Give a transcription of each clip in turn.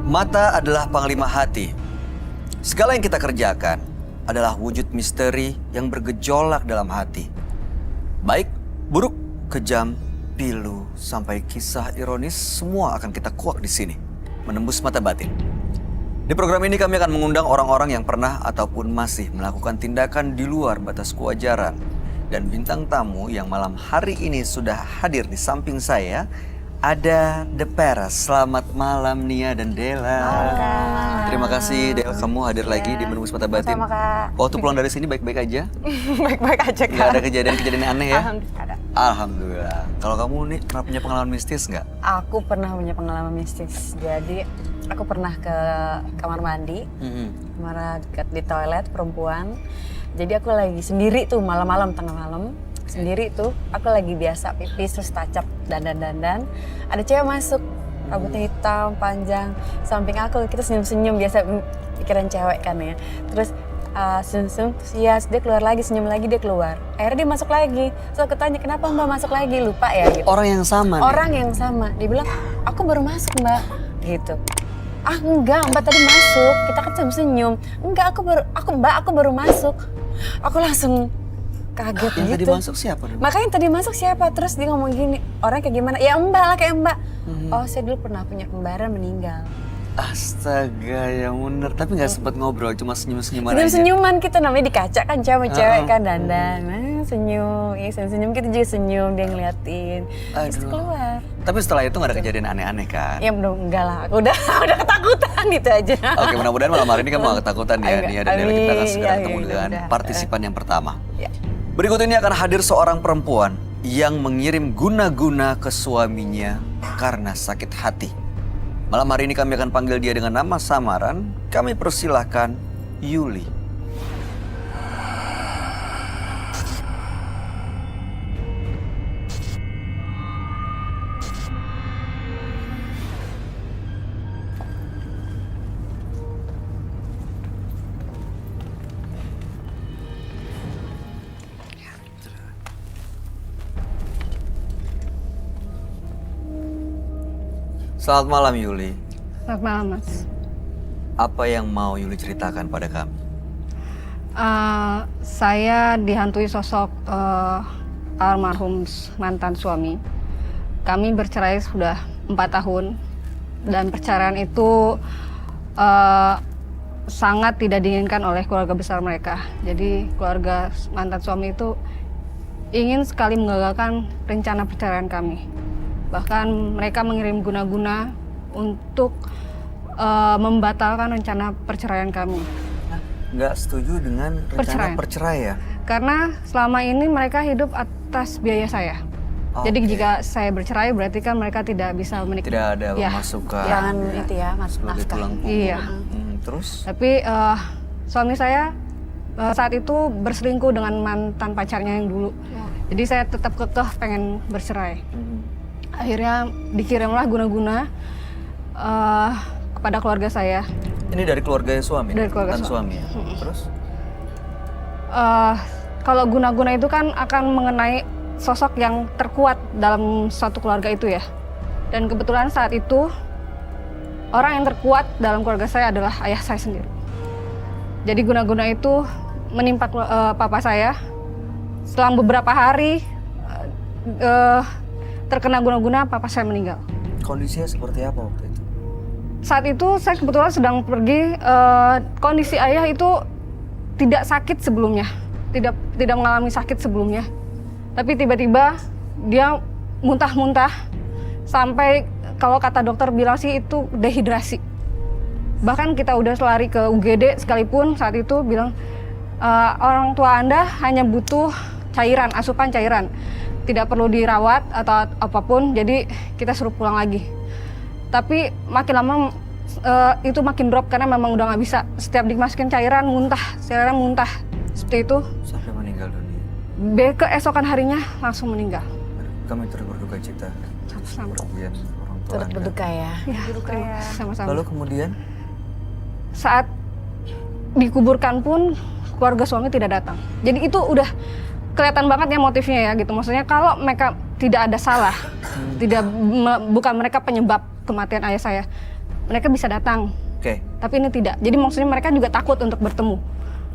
Mata adalah panglima hati. Segala yang kita kerjakan adalah wujud misteri yang bergejolak dalam hati. Baik, buruk, kejam, pilu, sampai kisah ironis, semua akan kita kuak di sini. Menembus mata batin. Di program ini kami akan mengundang orang-orang yang pernah ataupun masih melakukan tindakan di luar batas kewajaran. Dan bintang tamu yang malam hari ini sudah hadir di samping saya, ada The Paras. Selamat malam Nia dan Dela. Terima kasih Dela, kamu hadir lagi di Menembus Mata Batin. Sama Kak. Waktu pulang dari sini baik-baik aja? Baik-baik aja Kak. Gak ada kejadian-kejadian aneh ya? Alhamdulillah ada. Alhamdulillah. Kalau kamu nih pernah punya pengalaman mistis nggak? Aku pernah punya pengalaman mistis. Jadi aku pernah ke kamar mandi, kamar dekat di toilet perempuan. Jadi aku lagi sendiri tuh malam-malam, tengah malam. Sendiri tuh, aku lagi biasa pipis terus tacap dandan. Ada cewek masuk, rambutnya hitam, panjang. Samping aku, kita senyum-senyum, biasa pikiran cewek kan ya. Terus senyum-senyum, terus ya dia keluar lagi, senyum lagi dia keluar. Akhirnya dia masuk lagi. Terus aku tanya, kenapa Mbak masuk lagi? Lupa ya gitu. Orang yang sama nih? Orang yang sama. Dia bilang, aku baru masuk Mbak. Gitu. Ah enggak, Mbak tadi masuk. Kita kan senyum-senyum. Enggak, aku baru masuk. Aku langsung kaget yang gitu. tadi masuk siapa? Makanya yang tadi masuk siapa? Terus dia ngomong gini, orang kayak gimana? Ya Mbak lah, kayak Mbak. Oh saya dulu pernah punya kembaran meninggal. Astaga, yang bener. Tapi nggak sempat ngobrol, cuma senyum-senyuman aja. Senyum-senyuman kita namanya di kaca kan, cewek-cewek kan dandan. Senyum, senyum-senyum kita juga senyum, dia ngeliatin. Terus keluar. Tapi setelah itu nggak ada kejadian aneh-aneh kan? Ya enggak lah, aku udah ketakutan gitu aja. Oke, mudah-mudahan malam hari ini kamu gak ketakutan ya, Nia dan Dela. Kita akan segera ketemu dengan udah. partisipan yang pertama. Ya. Berikut ini akan hadir seorang perempuan yang mengirim guna-guna ke suaminya karena sakit hati. Malam hari ini kami akan panggil dia dengan nama samaran. Kami persilahkan Yuli. Selamat malam Yuli. Selamat malam Mas. Apa yang mau Yuli ceritakan pada kami? Saya dihantui sosok almarhum mantan suami. Kami bercerai sudah 4 tahun dan perceraian itu sangat tidak diinginkan oleh keluarga besar mereka. Jadi keluarga mantan suami itu ingin sekali menggagalkan rencana perceraian kami. Bahkan mereka mengirim guna-guna untuk membatalkan rencana perceraian kami. Nggak setuju dengan rencana perceraian? Karena selama ini mereka hidup atas biaya saya. Jadi jika saya bercerai berarti kan mereka tidak bisa menikah. Tidak ada pemasukan. Jangan itu ya, masuk sebagai nafkah. tulang punggung. Iya. Terus? Tapi suami saya saat itu berselingkuh dengan mantan pacarnya yang dulu. Jadi saya tetap kekeh pengen bercerai. Akhirnya dikirimlah guna-guna kepada keluarga saya. Ini dari keluarga suami? Dari keluarga suami. Terus? Kalau guna-guna itu kan akan mengenai sosok yang terkuat dalam suatu keluarga itu ya. Dan kebetulan saat itu orang yang terkuat dalam keluarga saya adalah ayah saya sendiri. Jadi guna-guna itu menimpa papa saya. Selang beberapa hari terkena guna-guna, papa saya meninggal. Kondisinya seperti apa waktu itu? Saat itu saya kebetulan sedang pergi, kondisi ayah itu tidak sakit sebelumnya, tidak mengalami sakit sebelumnya. Tapi tiba-tiba dia muntah-muntah, sampai kalau kata dokter bilang sih itu dehidrasi. Bahkan kita udah lari ke UGD sekalipun saat itu bilang, orang tua Anda hanya butuh cairan, asupan cairan. Tidak perlu dirawat atau apapun, jadi kita suruh pulang lagi. Tapi makin lama itu makin drop karena memang udah nggak bisa. Setiap dimasukin cairan muntah, seperti itu. Sampai meninggal dunia. Keesokan harinya langsung meninggal. Kami turut berduka cita. Kemudian orang tua Turut berduka ya. Ya, sama-sama. Lalu kemudian? Saat dikuburkan pun keluarga suami tidak datang. Jadi itu udah kelihatan banget ya motifnya ya gitu. Maksudnya kalau mereka tidak ada salah, bukan mereka penyebab kematian ayah saya. mereka bisa datang. Oke. Tapi ini tidak. Jadi maksudnya mereka juga takut untuk bertemu.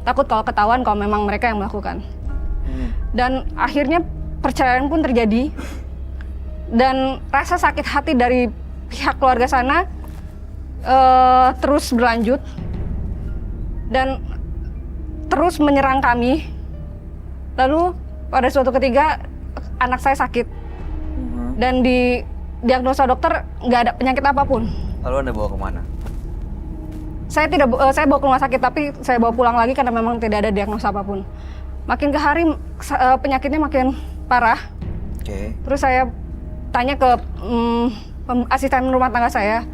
Takut kalau ketahuan kalau memang mereka yang melakukan. Dan akhirnya perceraian pun terjadi. Dan rasa sakit hati dari pihak keluarga sana terus berlanjut. Dan terus menyerang kami. Lalu pada suatu ketika anak saya sakit. Dan di diagnosa dokter nggak ada penyakit apapun. Lalu Anda bawa kemana? Saya bawa ke rumah sakit, tapi saya bawa pulang lagi karena memang tidak ada diagnosa apapun. Makin ke hari penyakitnya makin parah. Oke. Terus saya tanya ke asisten rumah tangga saya,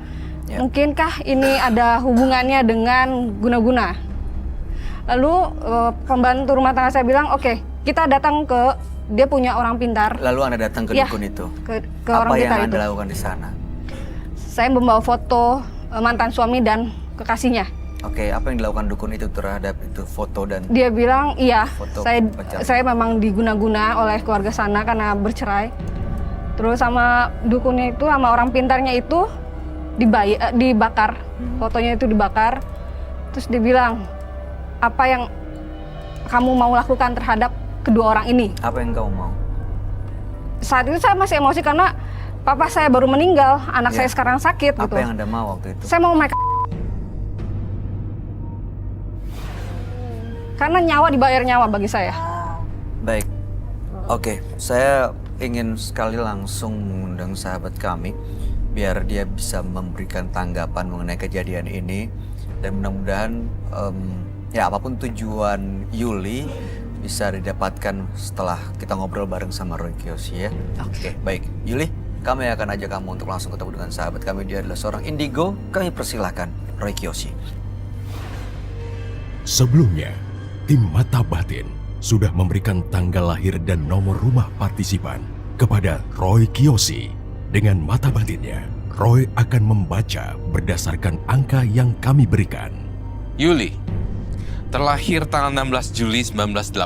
mungkinkah ini ada hubungannya dengan guna-guna? Lalu pembantu rumah tangga saya bilang, oke, kita datang ke, dia punya orang pintar. Lalu Anda datang ke dukun itu? Ke Apa orang yang pintar Anda itu. lakukan di sana? Saya membawa foto mantan suami dan kekasihnya. Oke, apa yang dilakukan dukun itu terhadap itu foto dan Dia bilang, iya, foto pacar? saya memang diguna-guna oleh keluarga sana karena bercerai. Terus sama dukunnya itu, sama orang pintarnya itu dibakar. Fotonya itu dibakar. Terus dia bilang, apa yang kamu mau lakukan terhadap kedua orang ini? Apa yang kamu mau? Saat itu saya masih emosi karena papa saya baru meninggal, anak saya sekarang sakit. Apa gitu. yang Anda mau waktu itu? Saya mau mereka. Karena nyawa dibayar nyawa bagi saya. Baik. Oke, saya ingin sekali langsung mengundang sahabat kami biar dia bisa memberikan tanggapan mengenai kejadian ini dan mudah-mudahan ya apapun tujuan Yuli bisa didapatkan setelah kita ngobrol bareng sama Roy Kiyoshi ya. Oke, baik. Yuli, kami akan ajak kamu untuk langsung ketemu dengan sahabat kami. Dia adalah seorang indigo. Kami persilahkan Roy Kiyoshi. Sebelumnya, tim Mata Batin sudah memberikan tanggal lahir dan nomor rumah partisipan kepada Roy Kiyoshi. Dengan mata batinnya, Roy akan membaca berdasarkan angka yang kami berikan. Yuli, terlahir tanggal 16 Juli 1982.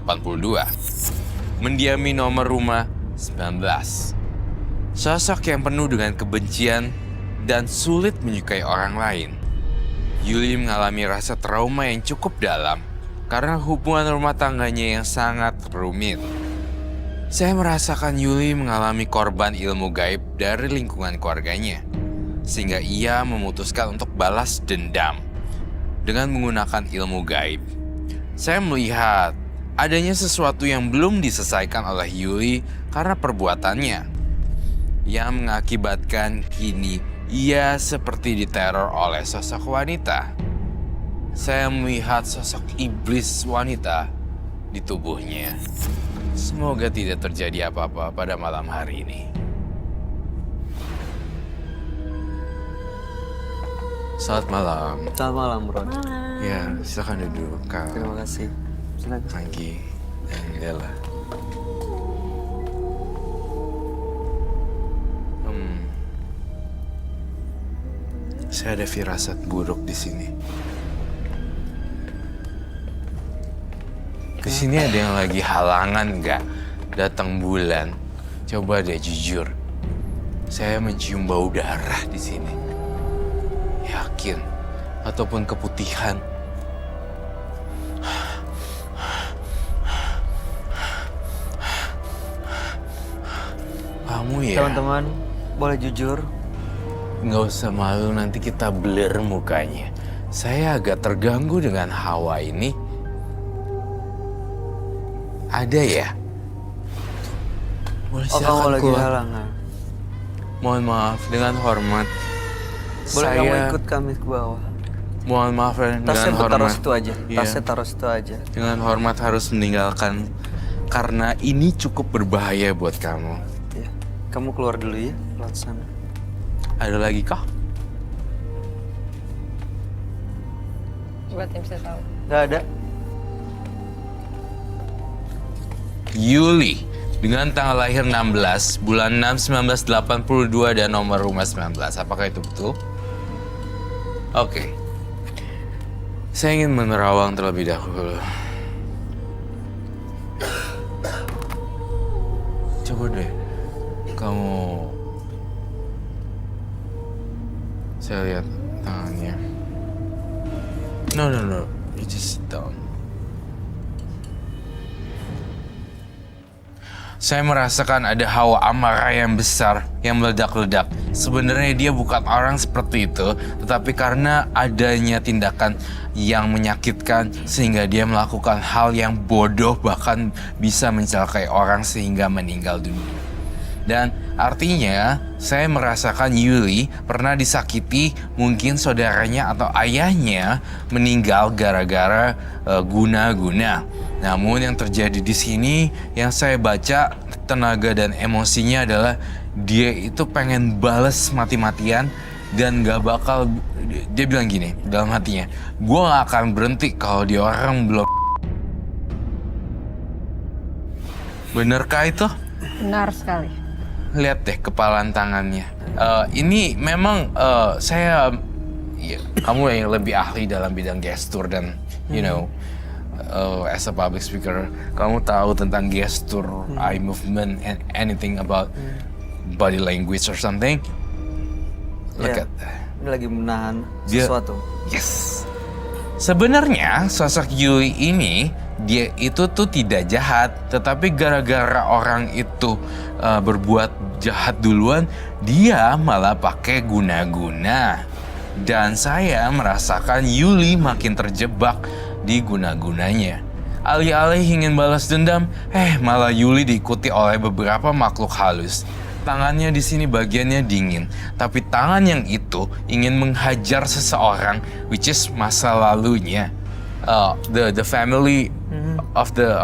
Mendiami nomor rumah 19. Sosok yang penuh dengan kebencian dan sulit menyukai orang lain. Yuli mengalami rasa trauma yang cukup dalam karena hubungan rumah tangganya yang sangat rumit. Saya merasakan Yuli mengalami korban ilmu gaib dari lingkungan keluarganya, sehingga ia memutuskan untuk balas dendam dengan menggunakan ilmu gaib. Saya melihat adanya sesuatu yang belum diselesaikan oleh Yuli karena perbuatannya, yang mengakibatkan kini ia seperti diteror oleh sosok wanita. Saya melihat sosok iblis wanita di tubuhnya. Semoga tidak terjadi apa-apa pada malam hari ini. Selamat malam. Selamat malam, Ron. Ya, silakan duduk, Kak. Terima kasih. Silakan. Anggi dan Della. Saya ada firasat buruk di sini. Di sini ada yang lagi halangan nggak datang bulan. Coba deh jujur. Saya mencium bau darah di sini. Yakin ataupun keputihan. Kamu ya? Teman-teman, boleh jujur? Nggak usah malu, nanti kita blur mukanya. Saya agak terganggu dengan Hawa ini. Ada ya? Boleh Oh, kamu silakan lagi keluar. halangan. Mohon maaf, dengan hormat. Boleh kamu Saya ikut kami ke bawah. mohon maaf dengan Tasnya taruh hormat. situ aja. Iya. Tasnya taruh situ aja. Dengan hormat harus meninggalkan karena ini cukup berbahaya buat kamu. Ya. Kamu keluar dulu ya, lewat sana. Ada lagi kah? Buat yang bisa tahu. Gak ada. Yuli dengan tanggal lahir 16 bulan 6 1982 dan nomor rumah 19. Apakah itu betul? Oke. Saya ingin menerawang terlebih dahulu. Coba deh kamu, saya lihat tangannya. No. You just sit down. Saya merasakan ada hawa amarah yang besar yang meledak-ledak. Sebenarnya dia bukan orang seperti itu, tetapi karena adanya tindakan yang menyakitkan sehingga dia melakukan hal yang bodoh, bahkan bisa mencelakai orang sehingga meninggal dunia. Dan artinya saya merasakan Yuli pernah disakiti, mungkin saudaranya atau ayahnya meninggal gara-gara guna-guna. Namun yang terjadi di sini yang saya baca tenaga dan emosinya adalah dia itu pengen bales mati-matian dan gak bakal, dia bilang gini dalam hatinya, gue gak akan berhenti kalau dia orang belum. Benerkah itu? Benar sekali. Lihat deh kepalan tangannya. Ini memang saya, ya, kamu yang lebih ahli dalam bidang gestur dan you know, as a public speaker, kamu tahu tentang gestur, eye movement, and anything about body language or something. Look Ya, at that. Ini lagi menahan Dia- sesuatu. Yes. Sebenarnya sosok Yuli ini dia itu tuh tidak jahat, tetapi gara-gara orang itu berbuat jahat duluan, dia malah pakai guna-guna. Dan saya merasakan Yuli makin terjebak di guna-gunanya. Alih-alih ingin balas dendam, malah Yuli diikuti oleh beberapa makhluk halus. Tangannya di sini bagiannya dingin, tapi tangan yang itu ingin menghajar seseorang, which is masa lalunya. The family of the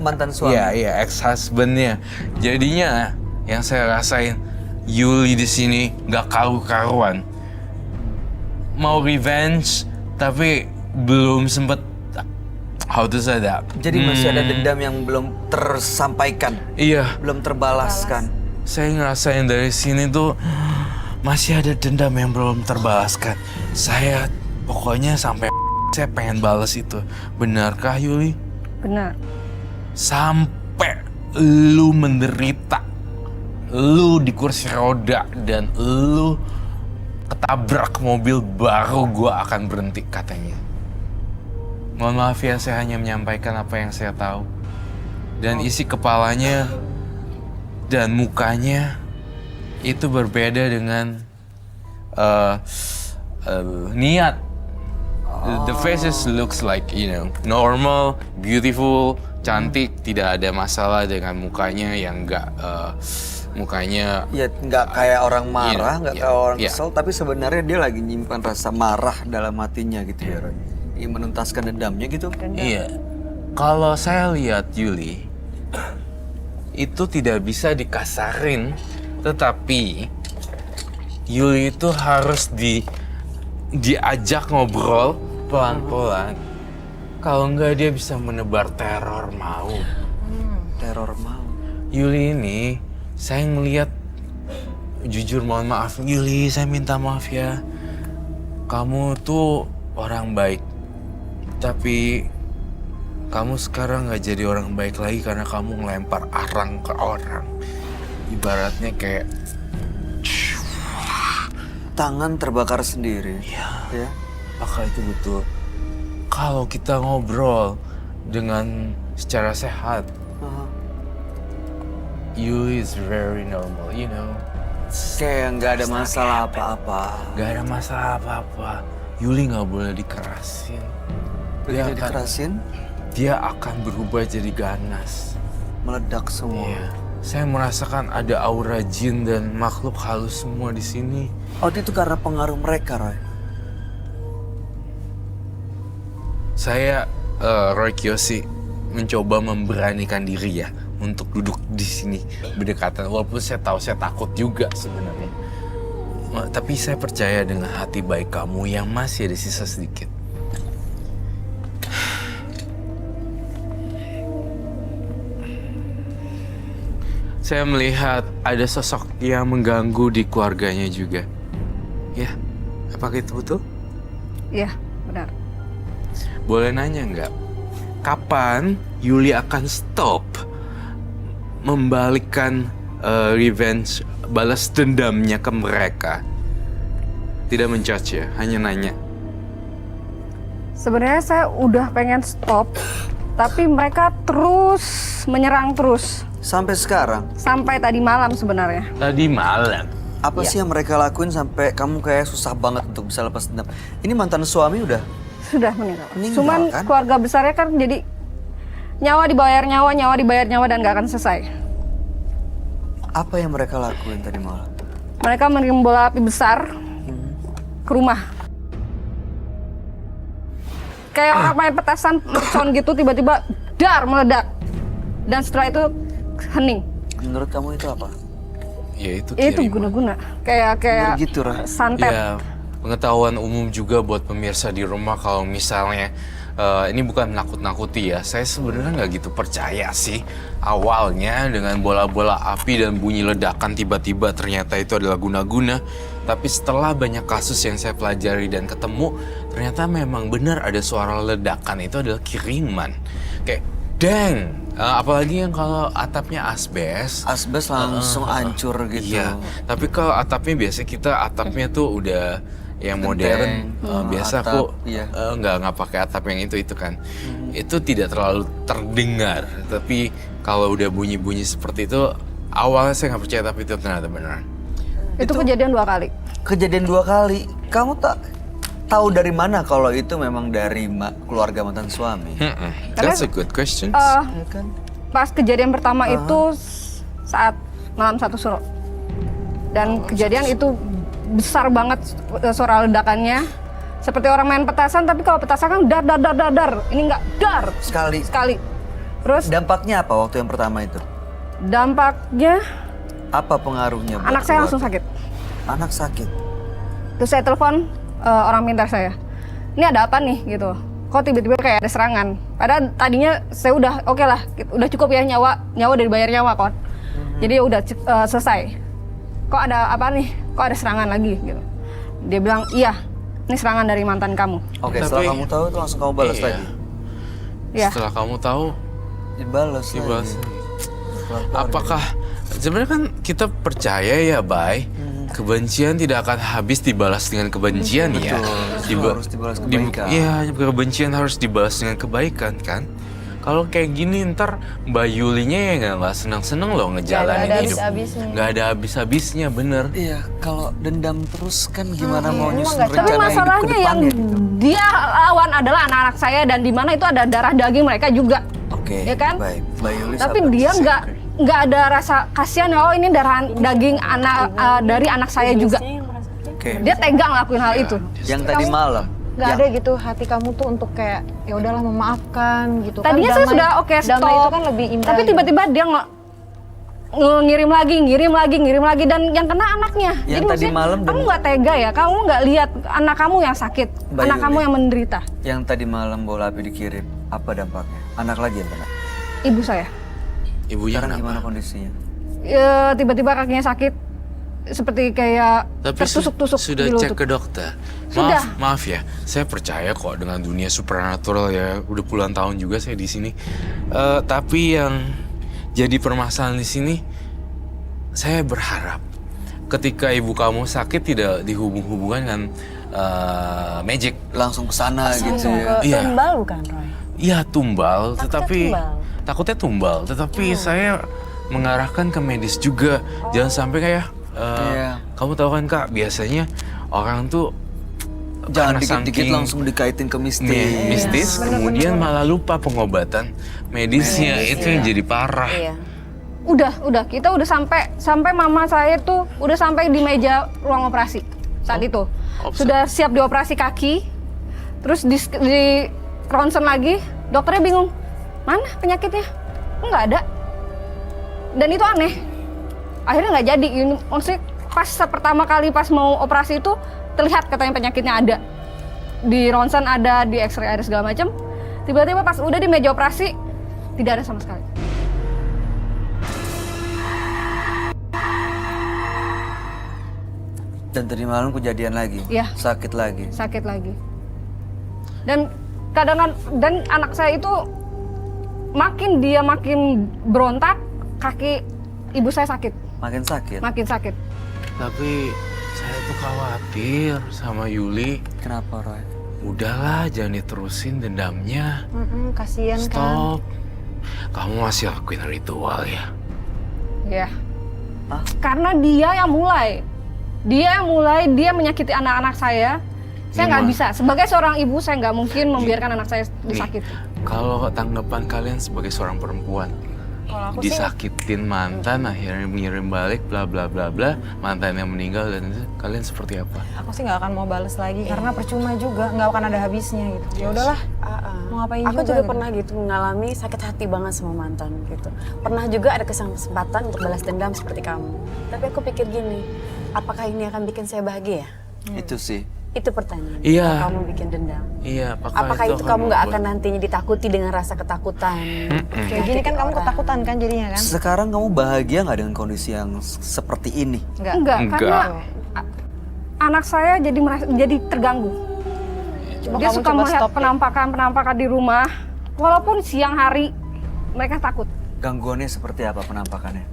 Mantan suami. ya ex-husbandnya. Jadinya yang saya rasain Yuli di sini nggak karu-karuan. Mau revenge tapi belum sempet, how to say that? Jadi masih ada dendam yang belum tersampaikan, Iya, belum terbalaskan. saya ngerasain dari sini tuh masih ada dendam yang belum terbalaskan. Saya pokoknya sampai saya pengen balas itu. Benarkah Yuli? Benar. Sampai lu menderita, lu di kursi roda dan lu ketabrak mobil, baru gua akan berhenti, katanya. Mohon maaf ya, saya hanya menyampaikan apa yang saya tahu. Dan isi kepalanya dan mukanya itu berbeda dengan niat. The faces looks like, you know, normal, beautiful, cantik, tidak ada masalah dengan mukanya yang enggak mukanya Ya nggak kayak orang marah, nggak Iya, kayak orang iya. kesel, tapi sebenarnya dia lagi nyimpan rasa marah dalam hatinya gitu ya, Roy. Ingin menuntaskan dendamnya gitu. Iya. Kalau saya lihat Yuli itu tidak bisa dikasarin, tetapi Yuli itu harus diajak ngobrol pelan-pelan. Kalau enggak dia bisa menebar teror maut. Teror mau. Yuli ini saya ngelihat, jujur mohon maaf Yuli, saya minta maaf ya. Kamu tuh orang baik, tapi kamu sekarang nggak jadi orang baik lagi karena kamu ngelempar arang ke orang. Ibaratnya kayak Tangan terbakar sendiri. Ya. apakah itu betul? Kalau kita ngobrol dengan secara sehat, Aha. Yuli is very normal, you know. Kayak nggak ada masalah apa-apa. Gak ada masalah apa-apa. Yuli nggak boleh dikerasin. Begitu dikerasin, Dia akan berubah jadi ganas. meledak semua. Iya. Saya merasakan ada aura jin dan makhluk halus semua di sini. Oh, itu karena pengaruh mereka, Roy. Saya Roy Kiyoshi mencoba memberanikan diri ya untuk duduk di sini berdekatan. Walaupun saya tahu saya takut juga sebenarnya. Tapi saya percaya dengan hati baik kamu yang masih ada sisa sedikit. Saya melihat ada sosok yang mengganggu di keluarganya juga. Ya, apakah itu betul? Iya, benar. Boleh nanya nggak? Kapan Yuli akan stop membalikkan revenge, balas dendamnya ke mereka? Tidak menjudge ya, hanya nanya. Sebenarnya saya udah pengen stop, tapi mereka terus menyerang terus. Sampai sekarang, Sampai tadi malam sebenarnya. Tadi malam. apa sih yang mereka lakuin sampai kamu kayak susah banget untuk bisa lepas dendam? Ini mantan suami udah Sudah meninggal. Meninggal, Cuman kan? keluarga besarnya kan jadi nyawa dibayar nyawa, nyawa dibayar nyawa dan gak akan selesai. apa yang mereka lakuin tadi malam? Mereka mengirim bola api besar ke rumah. Kayak orang main petasan mercon gitu, tiba-tiba dar meledak. Dan setelah itu hening. Menurut kamu itu apa? Ya itu Itu kiriman. guna-guna. Kayak Gitu, Ra. santet. Ya, pengetahuan umum juga buat pemirsa di rumah kalau misalnya ini bukan nakut-nakuti ya. Saya sebenarnya nggak gitu percaya sih awalnya dengan bola-bola api dan bunyi ledakan tiba-tiba ternyata itu adalah guna-guna. Tapi setelah banyak kasus yang saya pelajari dan ketemu, ternyata memang benar ada suara ledakan itu adalah kiriman. Kayak dang, apalagi yang kalau atapnya asbes. Asbes langsung hancur gitu. Iya, tapi kalau atapnya biasa kita atapnya tuh udah yang modern. Biasa atap, aku iya. nggak pakai atap yang itu kan. Itu tidak terlalu terdengar. Tapi kalau udah bunyi-bunyi seperti itu, awalnya saya nggak percaya tapi itu ternyata benar. Itu kejadian 2 kali. Kejadian 2 kali. Kamu tak tahu dari mana kalau itu memang dari keluarga mantan suami? That's a good question. Ya kan? Pas kejadian pertama itu saat malam 1 Suro. Dan kejadian itu besar banget suara ledakannya. Seperti orang main petasan, tapi kalau petasan kan dar. Ini enggak dar. Sekali. Terus Dampaknya apa waktu yang pertama itu? dampaknya Apa pengaruhnya? buat anak saya langsung keluarga? sakit. Anak sakit. Terus saya telepon orang pintar saya. Ini ada apa nih gitu. Kok tiba-tiba kayak ada serangan. Padahal tadinya saya udah oke lah, udah cukup ya nyawa udah dibayar nyawa kon. Jadi udah selesai. Kok ada apa nih? Kok ada serangan lagi gitu. Dia bilang, "Iya, ini serangan dari mantan kamu." Oke, Tapi- setelah kamu tahu itu langsung kamu balas Iya. lagi. Iya. Setelah kamu tahu, Dibalas dibalas. lagi. Setelah keluarga. Apakah sebenarnya kan kita percaya ya, Bay, kebencian tidak akan habis dibalas dengan kebencian ya. Betul, harus dibalas kebaikan. Iya, kebencian harus dibalas dengan kebaikan kan. Kalau kayak gini ntar Mbak Yulinya ya nggak seneng-seneng loh ngejalanin Nggak ada hidup. habis-habisnya. Nggak ada habis-habisnya, bener. Iya, kalau dendam terus kan gimana mau emang nyusun nggak- rencana Tapi hidup ke masalahnya yang depannya gitu. dia lawan adalah anak-anak saya dan di mana itu ada darah daging mereka juga. Oke, Ya kan? baik. Mbak Yuli Tapi sabar. dia nggak ada rasa kasihan, oh ini darah daging anak dari anak saya juga. Oke. Dia tega ngelakuin hal itu. Yang tadi malam. Nggak yang- ada gitu hati kamu tuh untuk kayak ya udahlah memaafkan gitu. Tadinya Kan saya damai- sudah oke stop. Damai itu kan lebih indah. Tapi tiba-tiba dia ngirim lagi dan yang kena anaknya. Yang Jadi tadi maksudnya, malam kamu dan- nggak tega ya, kamu nggak lihat anak kamu yang sakit, Mbak anak Yuli. kamu yang menderita. Yang tadi malam bola api dikirim, apa dampaknya? Anak lagi yang kena. Ibu saya, Ibunya Sekarang kenapa? gimana kondisinya? ya, tiba-tiba kakinya sakit, seperti kayak Tapi tertusuk-tusuk sudah di cek lutut. ke dokter. Sudah. Maaf ya, saya percaya kok dengan dunia supernatural ya. Udah puluhan tahun juga saya di sini. Tapi yang jadi permasalahan di sini, saya berharap ketika ibu kamu sakit tidak dihubung-hubungkan dengan magic. Langsung ke sana gitu ya. ke Iya. tumbal bukan Roy? Iya tumbal, tetapi tumbal. takutnya tumbal. Tetapi saya mengarahkan ke medis juga. Jangan sampai kayak Iya. kamu tahu kan Kak, biasanya orang tuh Jangan karena dikit-dikit saking langsung dikaitin ke mistis. mistis, kemudian malah lupa pengobatan medisnya. Itu yang jadi parah. Iya. Udah, kita udah sampai mama saya tuh udah sampai di meja ruang operasi saat itu. Sudah siap dioperasi kaki, terus di ronsen lagi, dokternya bingung, mana penyakitnya? Nggak ada. Dan itu aneh. Akhirnya nggak jadi. Maksudnya pas pertama kali pas mau operasi itu terlihat katanya penyakitnya ada. Di ronsen ada, di X-ray ada segala macam. Tiba-tiba pas udah di meja operasi tidak ada sama sekali. Dan tadi malam kejadian lagi. Iya. Sakit lagi. Sakit lagi. Dan dan anak saya itu makin berontak, kaki ibu saya sakit, Makin sakit. makin sakit. Tapi Saya tuh khawatir sama Yuli. Kenapa, Roy? Udahlah, jangan diterusin dendamnya. Kasian kan. Stop. Kamu masih lakuin ritual ya? Ya. Karena dia yang mulai. Dia menyakiti anak-anak saya. Saya nggak Gimana? bisa. Sebagai seorang ibu, saya nggak mungkin membiarkan anak saya Nih, disakiti. kalau tanggapan kalian sebagai seorang perempuan, Kalau aku sih disakitin mantan, akhirnya mengirim balik, bla bla bla bla, mantan yang meninggal, dan itu, kalian seperti apa? Aku sih nggak akan mau bales lagi karena percuma juga, nggak akan ada habisnya gitu. Ya udahlah, mau ngapain aku juga gitu. pernah gitu mengalami sakit hati banget sama mantan gitu. Pernah juga ada kesempatan untuk balas dendam seperti kamu. Tapi aku pikir gini, apakah ini akan bikin saya bahagia? Itu sih. Itu pertanyaan. Iya. Kalau kamu bikin dendam. Iya, Apakah itu kamu nggak akan nantinya ditakuti dengan rasa ketakutan? Kayak gini kan kamu ketakutan kan jadinya kan? Sekarang kamu bahagia nggak dengan kondisi yang seperti ini? Enggak, karena anak saya jadi terganggu. Coba Dia kamu suka coba melihat stop ya. penampakan di rumah, walaupun siang hari mereka takut. Gangguannya seperti apa penampakannya?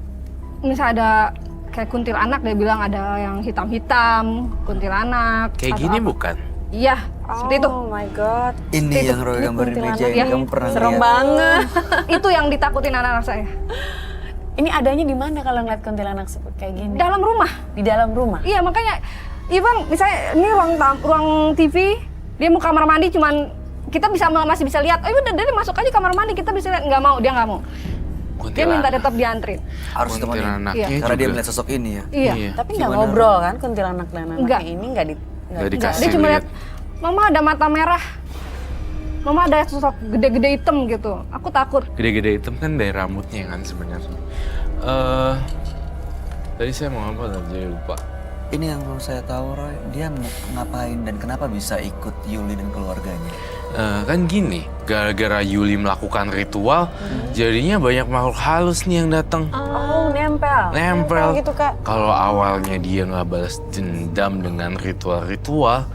Misal ada kayak kuntilanak, dia bilang ada yang hitam-hitam, kuntilanak. Kayak atau gini apa. bukan? Iya, seperti itu. Oh my god. Ini Itu, yang Roy ini gambarin meja kuntilanak ini, ya. kamu pernah Serem lihat? banget. Itu yang ditakutin anak-anak saya. Ini adanya di mana kalau ngeliat kuntilanak seperti kayak gini? Dalam rumah. Di dalam rumah. Iya, makanya even misalnya ini ruang TV, dia mau kamar mandi cuman kita masih bisa lihat. Oh, udah dia masuk aja kamar mandi, kita bisa lihat. Nggak mau, dia nggak mau. Dia minta tetap diantrin. Harus temenin. Kuntilanaknya Iya. Karena dia juga. melihat sosok ini ya. Iya. Tapi nggak Gimana, ngobrol kan kuntilanak dan Nggak. anaknya ini nggak Nggak dikasih Dia cuma lihat. lihat, Mama ada mata merah. Mama ada sosok gede-gede hitam gitu. Aku takut. Gede-gede hitam kan dari rambutnya kan sebenarnya. Tadi saya mau apa tadi lupa. Ini yang mau saya tahu, Roy, dia mau ngapain dan kenapa bisa ikut Yuli dan keluarganya? Kan gini, gara-gara Yuli melakukan ritual, jadinya banyak makhluk halus nih yang datang. Oh, nempel. Nempel. gitu, Kak. Kalau awalnya dia nggak balas dendam dengan ritual-ritual,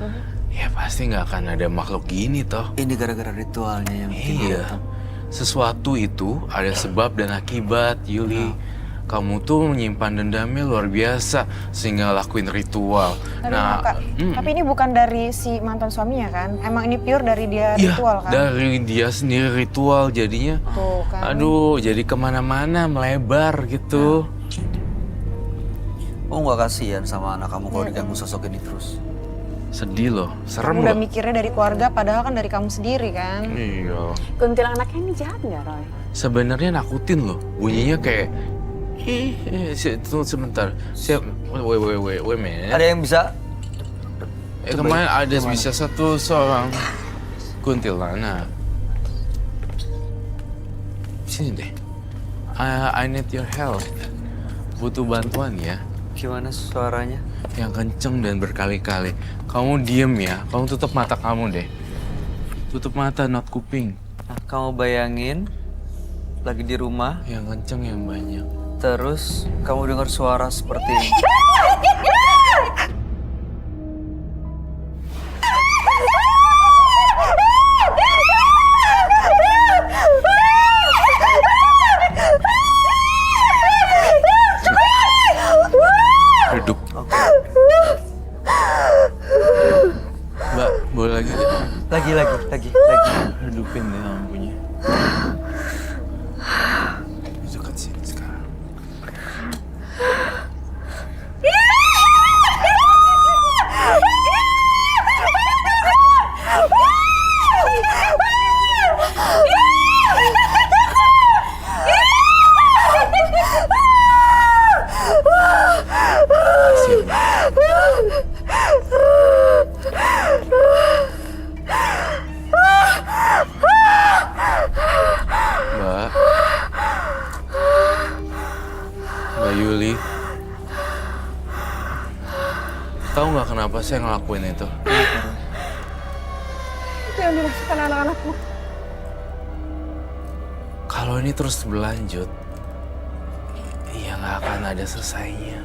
ya pasti nggak akan ada makhluk gini toh. Ini gara-gara ritualnya yang bikin dia Iya. datang. Sesuatu itu ada sebab dan akibat, Yuli. Kamu tuh menyimpan dendamnya luar biasa sehingga lakuin ritual. Tapi Kak, tapi ini bukan dari si mantan suaminya kan? Emang ini pure dari dia iya, ritual kan? dari dia sendiri ritual jadinya. Tuh kan. Aduh, jadi kemana-mana melebar gitu. Oh, nggak kasihan sama anak kamu kalau diganggu sosok ini terus? Sedih loh, serem Kamu udah loh. mikirnya dari keluarga, padahal kan dari kamu sendiri kan? Iya. Kuntilanaknya ini jahat nggak, Roy? Sebenarnya nakutin loh. Bunyinya kayak tunggu sebentar. Siap. Wait, man. Ada yang bisa? Kemarin ada bisa seorang kuntilanak. Sini deh. I need your help. Butuh bantuan ya. Gimana suaranya? Yang kenceng dan berkali-kali. Kamu diem ya. Kamu tutup mata kamu deh. Tutup mata, not kuping. Nah, kamu bayangin lagi di rumah, Yang kenceng yang banyak. terus kamu dengar suara seperti ini. Redup. Mbak, boleh lagi nggak? Lagi. Redupin deh lampunya. Dekat sini sekarang. Sini. Mbak. Mbak Yuli. Tahu nggak kenapa saya ngelakuin itu? Itu yang dirasakan anak-anakku. Kalau ini terus berlanjut, ya nggak akan ada selesainya.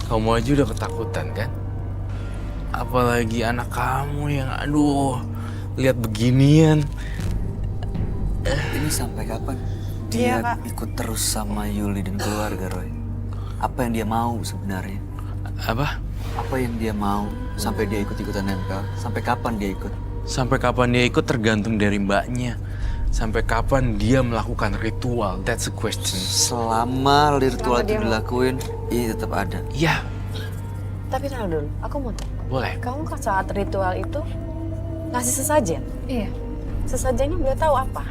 Kamu aja udah ketakutan kan? Apalagi anak kamu yang aduh, lihat beginian. Ini sampai kapan dia ikut terus sama Yuli dan keluarga, Roy? Apa yang dia mau sebenarnya? Apa? Apa yang dia mau sampai dia ikut-ikutan nempel? Sampai kapan dia ikut? Sampai kapan dia ikut tergantung dari mbaknya. Sampai kapan dia melakukan ritual? That's a question. Selama ritual itu dilakuin, ini tetap ada. Iya, Tapi tahu dulu, aku mau tanya. boleh. Kamu ke saat ritual itu ngasih sesajen? Iya. Sesajennya boleh tahu apa?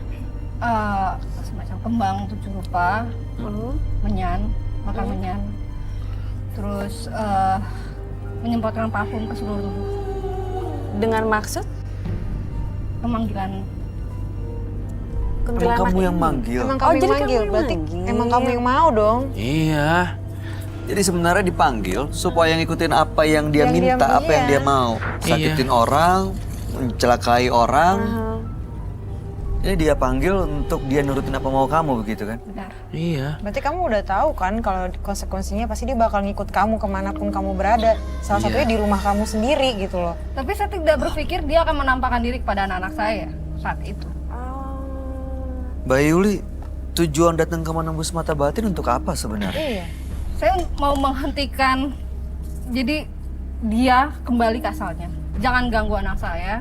Semacam kembang 7 rupa, menyan, makan menyan. Terus menyemprotkan parfum ke seluruh tubuh. Dengan maksud Pemanggilan. Emang kuntilanak kamu yang ini? manggil? Emang Oh, kamu yang jadi kamu manggil, yang berarti manggil. emang kamu yang mau dong. Iya. Jadi sebenarnya dipanggil supaya ngikutin apa yang dia Yang dia- minta, apa yang iya. dia mau. Sakitin orang, mencelakai orang. Ini dia panggil untuk dia nurutin apa mau kamu begitu kan? Benar. Iya. Berarti kamu udah tahu kan kalau konsekuensinya pasti dia bakal ngikut kamu kemanapun kamu berada. Salah satunya di rumah kamu sendiri gitu loh. Tapi saya tidak berpikir dia akan menampakkan diri kepada anak-anak saya saat itu. Mbak Yuli, tujuan datang ke menembus mata batin untuk apa sebenarnya? Iya. Saya mau menghentikan, jadi dia kembali ke asalnya. Jangan ganggu anak saya.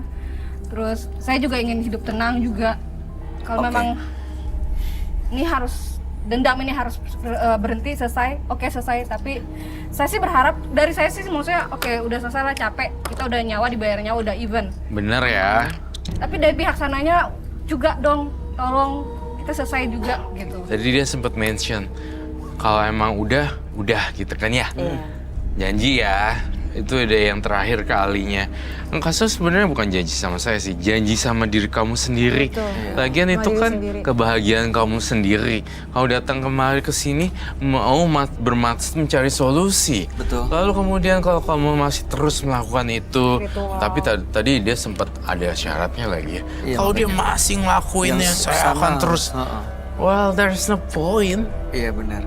Terus saya juga ingin hidup tenang juga. Kalau Oke. memang ini harus, dendam ini harus berhenti, selesai. Oke, selesai. Tapi saya sih berharap, dari saya sih maksudnya oke udah selesai lah, capek. Kita udah nyawa, dibayar nyawa, udah even. Bener ya. Tapi dari pihak sananya juga dong, tolong kita selesai juga gitu. Tadi dia sempat mention kalau emang udah gitu kan ya. Janji ya. Itu udah yang terakhir kalinya. Kasus sebenarnya bukan janji sama saya sih, janji sama diri kamu sendiri. Lagian Sama itu diri kan sendiri. kebahagiaan kamu sendiri. Kamu datang kemari ke sini mau bermaksud mencari solusi. Betul. Lalu kemudian kalau kamu masih terus melakukan itu, Ritual. tapi tadi dia sempat ada syaratnya lagi ya. Iya, Kalau dia makanya. masih ngelakuinnya, Yang saya sama. akan terus. Heeh. Well, there's no point. Iya benar.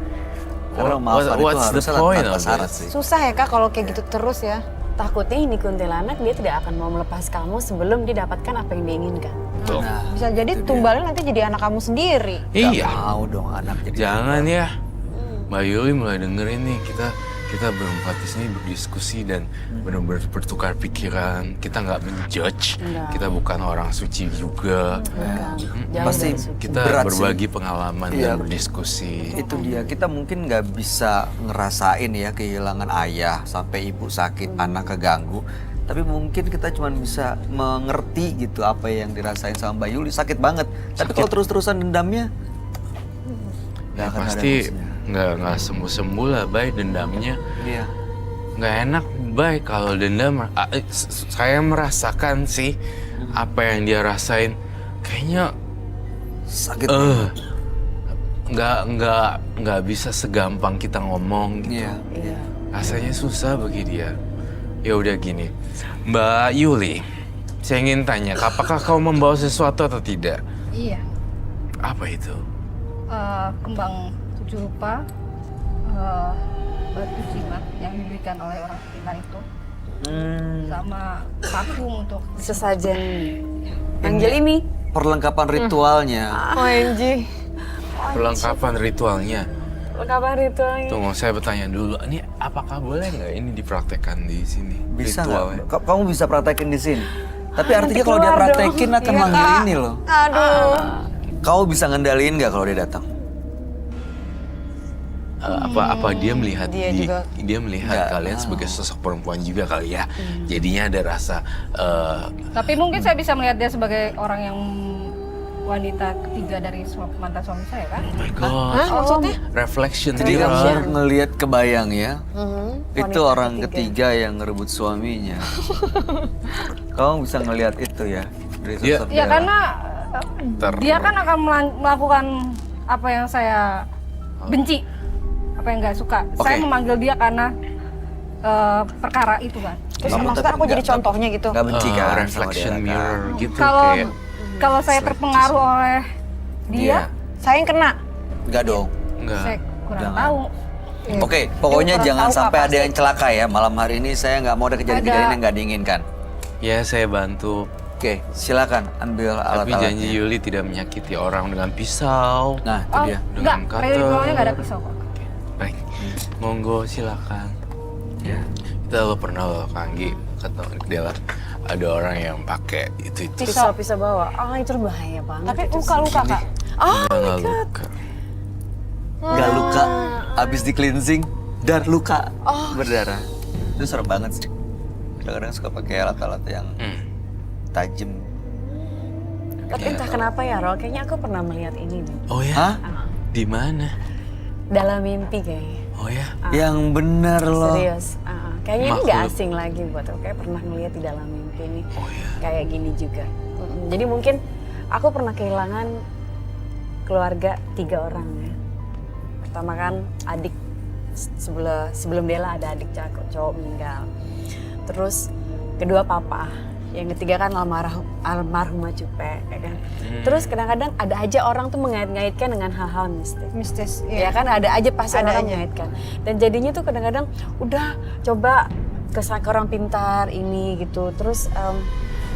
Karena What- maafan itu what's the harusnya point tanpa of syarat this? sih. Susah ya Kak kalau kayak gitu terus ya. Takutnya ini kuntilanak dia tidak akan mau melepas kamu sebelum didapatkan apa yang dia inginkan. Tuh. Nah, Bisa jadi itu dia. tumbalnya nanti jadi anak kamu sendiri. Nggak Iya. mau dong anak jadi. Jangan ya. Mbak Yuli mulai dengerin nih, kita berempat di sini berdiskusi dan benar-benar bertukar pikiran. Kita nggak menjudge, Enggak. kita bukan orang suci juga. Jauh Pasti dari suci. Kita berat sih. berbagi pengalaman Iya. dan berdiskusi. Itu dia, kita mungkin nggak bisa ngerasain ya kehilangan ayah sampai ibu sakit, anak keganggu. Tapi mungkin kita cuma bisa mengerti gitu apa yang dirasain sama Mbak Yuli, sakit banget. Tapi kalau terus-terusan dendamnya, nggak Ya, akan ada pasti habisnya. nggak sembuh-sembuh lah, Bay, dendamnya. Iya. Nggak enak, Bay, kalau dendam. Saya merasakan sih apa yang dia rasain. Kayaknya Sakit. nggak bisa segampang kita ngomong gitu. Iya. Rasanya susah bagi dia. Ya udah gini, Mbak Yuli, saya ingin tanya, apakah kau membawa sesuatu atau tidak? Iya. Apa itu? Kembang 7 rupa, batu jimat yang diberikan oleh orang sekitar itu, sama parfum untuk Sesajen panggil ini. Perlengkapan ritualnya. OMG. Perlengkapan ritualnya. Kapan ritualnya? Tunggu, saya bertanya dulu. Ini apakah boleh nggak ini dipraktekkan di sini? Bisa ritualnya? nggak? Kamu bisa praktekin di sini. Tapi artinya kalau dia keluar dong. praktekin akan Iya, manggil Kak. ini loh. Aduh. Kau bisa ngendaliin nggak kalau dia datang? Apa dia melihat Dia juga. dia melihat Nggak. kalian sebagai sosok perempuan juga kali ya. Jadinya ada rasa Tapi mungkin saya bisa melihat dia sebagai orang yang wanita ketiga dari mantan suami saya kan? oh my Hah, god, maksudnya? reflection Jadi mirror. kamu ngelihat kebayang ya, itu Wanita orang ketiga yang ngerebut suaminya. Kamu bisa ngelihat itu ya dari Iya. sosok Ya dia. karena dia kan akan melakukan apa yang saya benci, apa yang nggak suka. Oke. Saya memanggil dia karena perkara itu kan. Terus Kamu maksudnya tapi aku jadi nggak- contohnya gitu. Nggak benci kan? sama reflection dia, kan? mirror gitu Kalau kayak kalau saya terpengaruh oleh dia, Saya yang kena. Nggak dong. enggak. saya kurang Jangan. tahu. Oke, pokoknya kurang jangan tahu sampai apa ada yang celaka ya. Malam hari ini saya nggak mau ada kejadian-kejadian Ada. yang nggak diinginkan. Ya saya bantu. Oke, silakan ambil Tapi janji alat-alatnya. Yuli tidak menyakiti orang dengan pisau. Nah, itu Oh, dia. enggak, Dengan ritualnya nggak ada cutter. pisau kok. Baik, monggo silakan. Ya. Kita lo pernah lo Kanggi ketemu Dela ada orang yang pakai itu. Pisau bawa. Itu bahaya banget. Tapi itu luka-luka Kak. Nggak luka. Nggak luka, abis di cleansing dan luka berdarah. Itu serem banget sih. Kadang-kadang suka pakai alat-alat yang tajam. Tapi entah kenapa ya, Rol, kayaknya aku pernah melihat ini nih. Oh ya? Hah? Di mana? Dalam mimpi kayaknya. Oh ya? Yang bener loh. Serius. Kayaknya ini nggak Makhluk. asing lagi buat aku. Kayak pernah ngeliat di dalam mimpi ini. Oh ya? Kayak gini juga. Jadi mungkin aku pernah kehilangan keluarga 3 orang ya. Pertama kan adik, sebelum Bella ada adik cowok meninggal. Terus kedua papa. Yang ketiga kan almarhumah Cupe, ya kan. Terus kadang-kadang ada aja orang tuh mengait-ngaitkan dengan hal-hal mistis. Ya kan ada aja pasti Ada orang aja. mengaitkan. Dan jadinya tuh kadang-kadang udah coba ke orang pintar ini gitu. Terus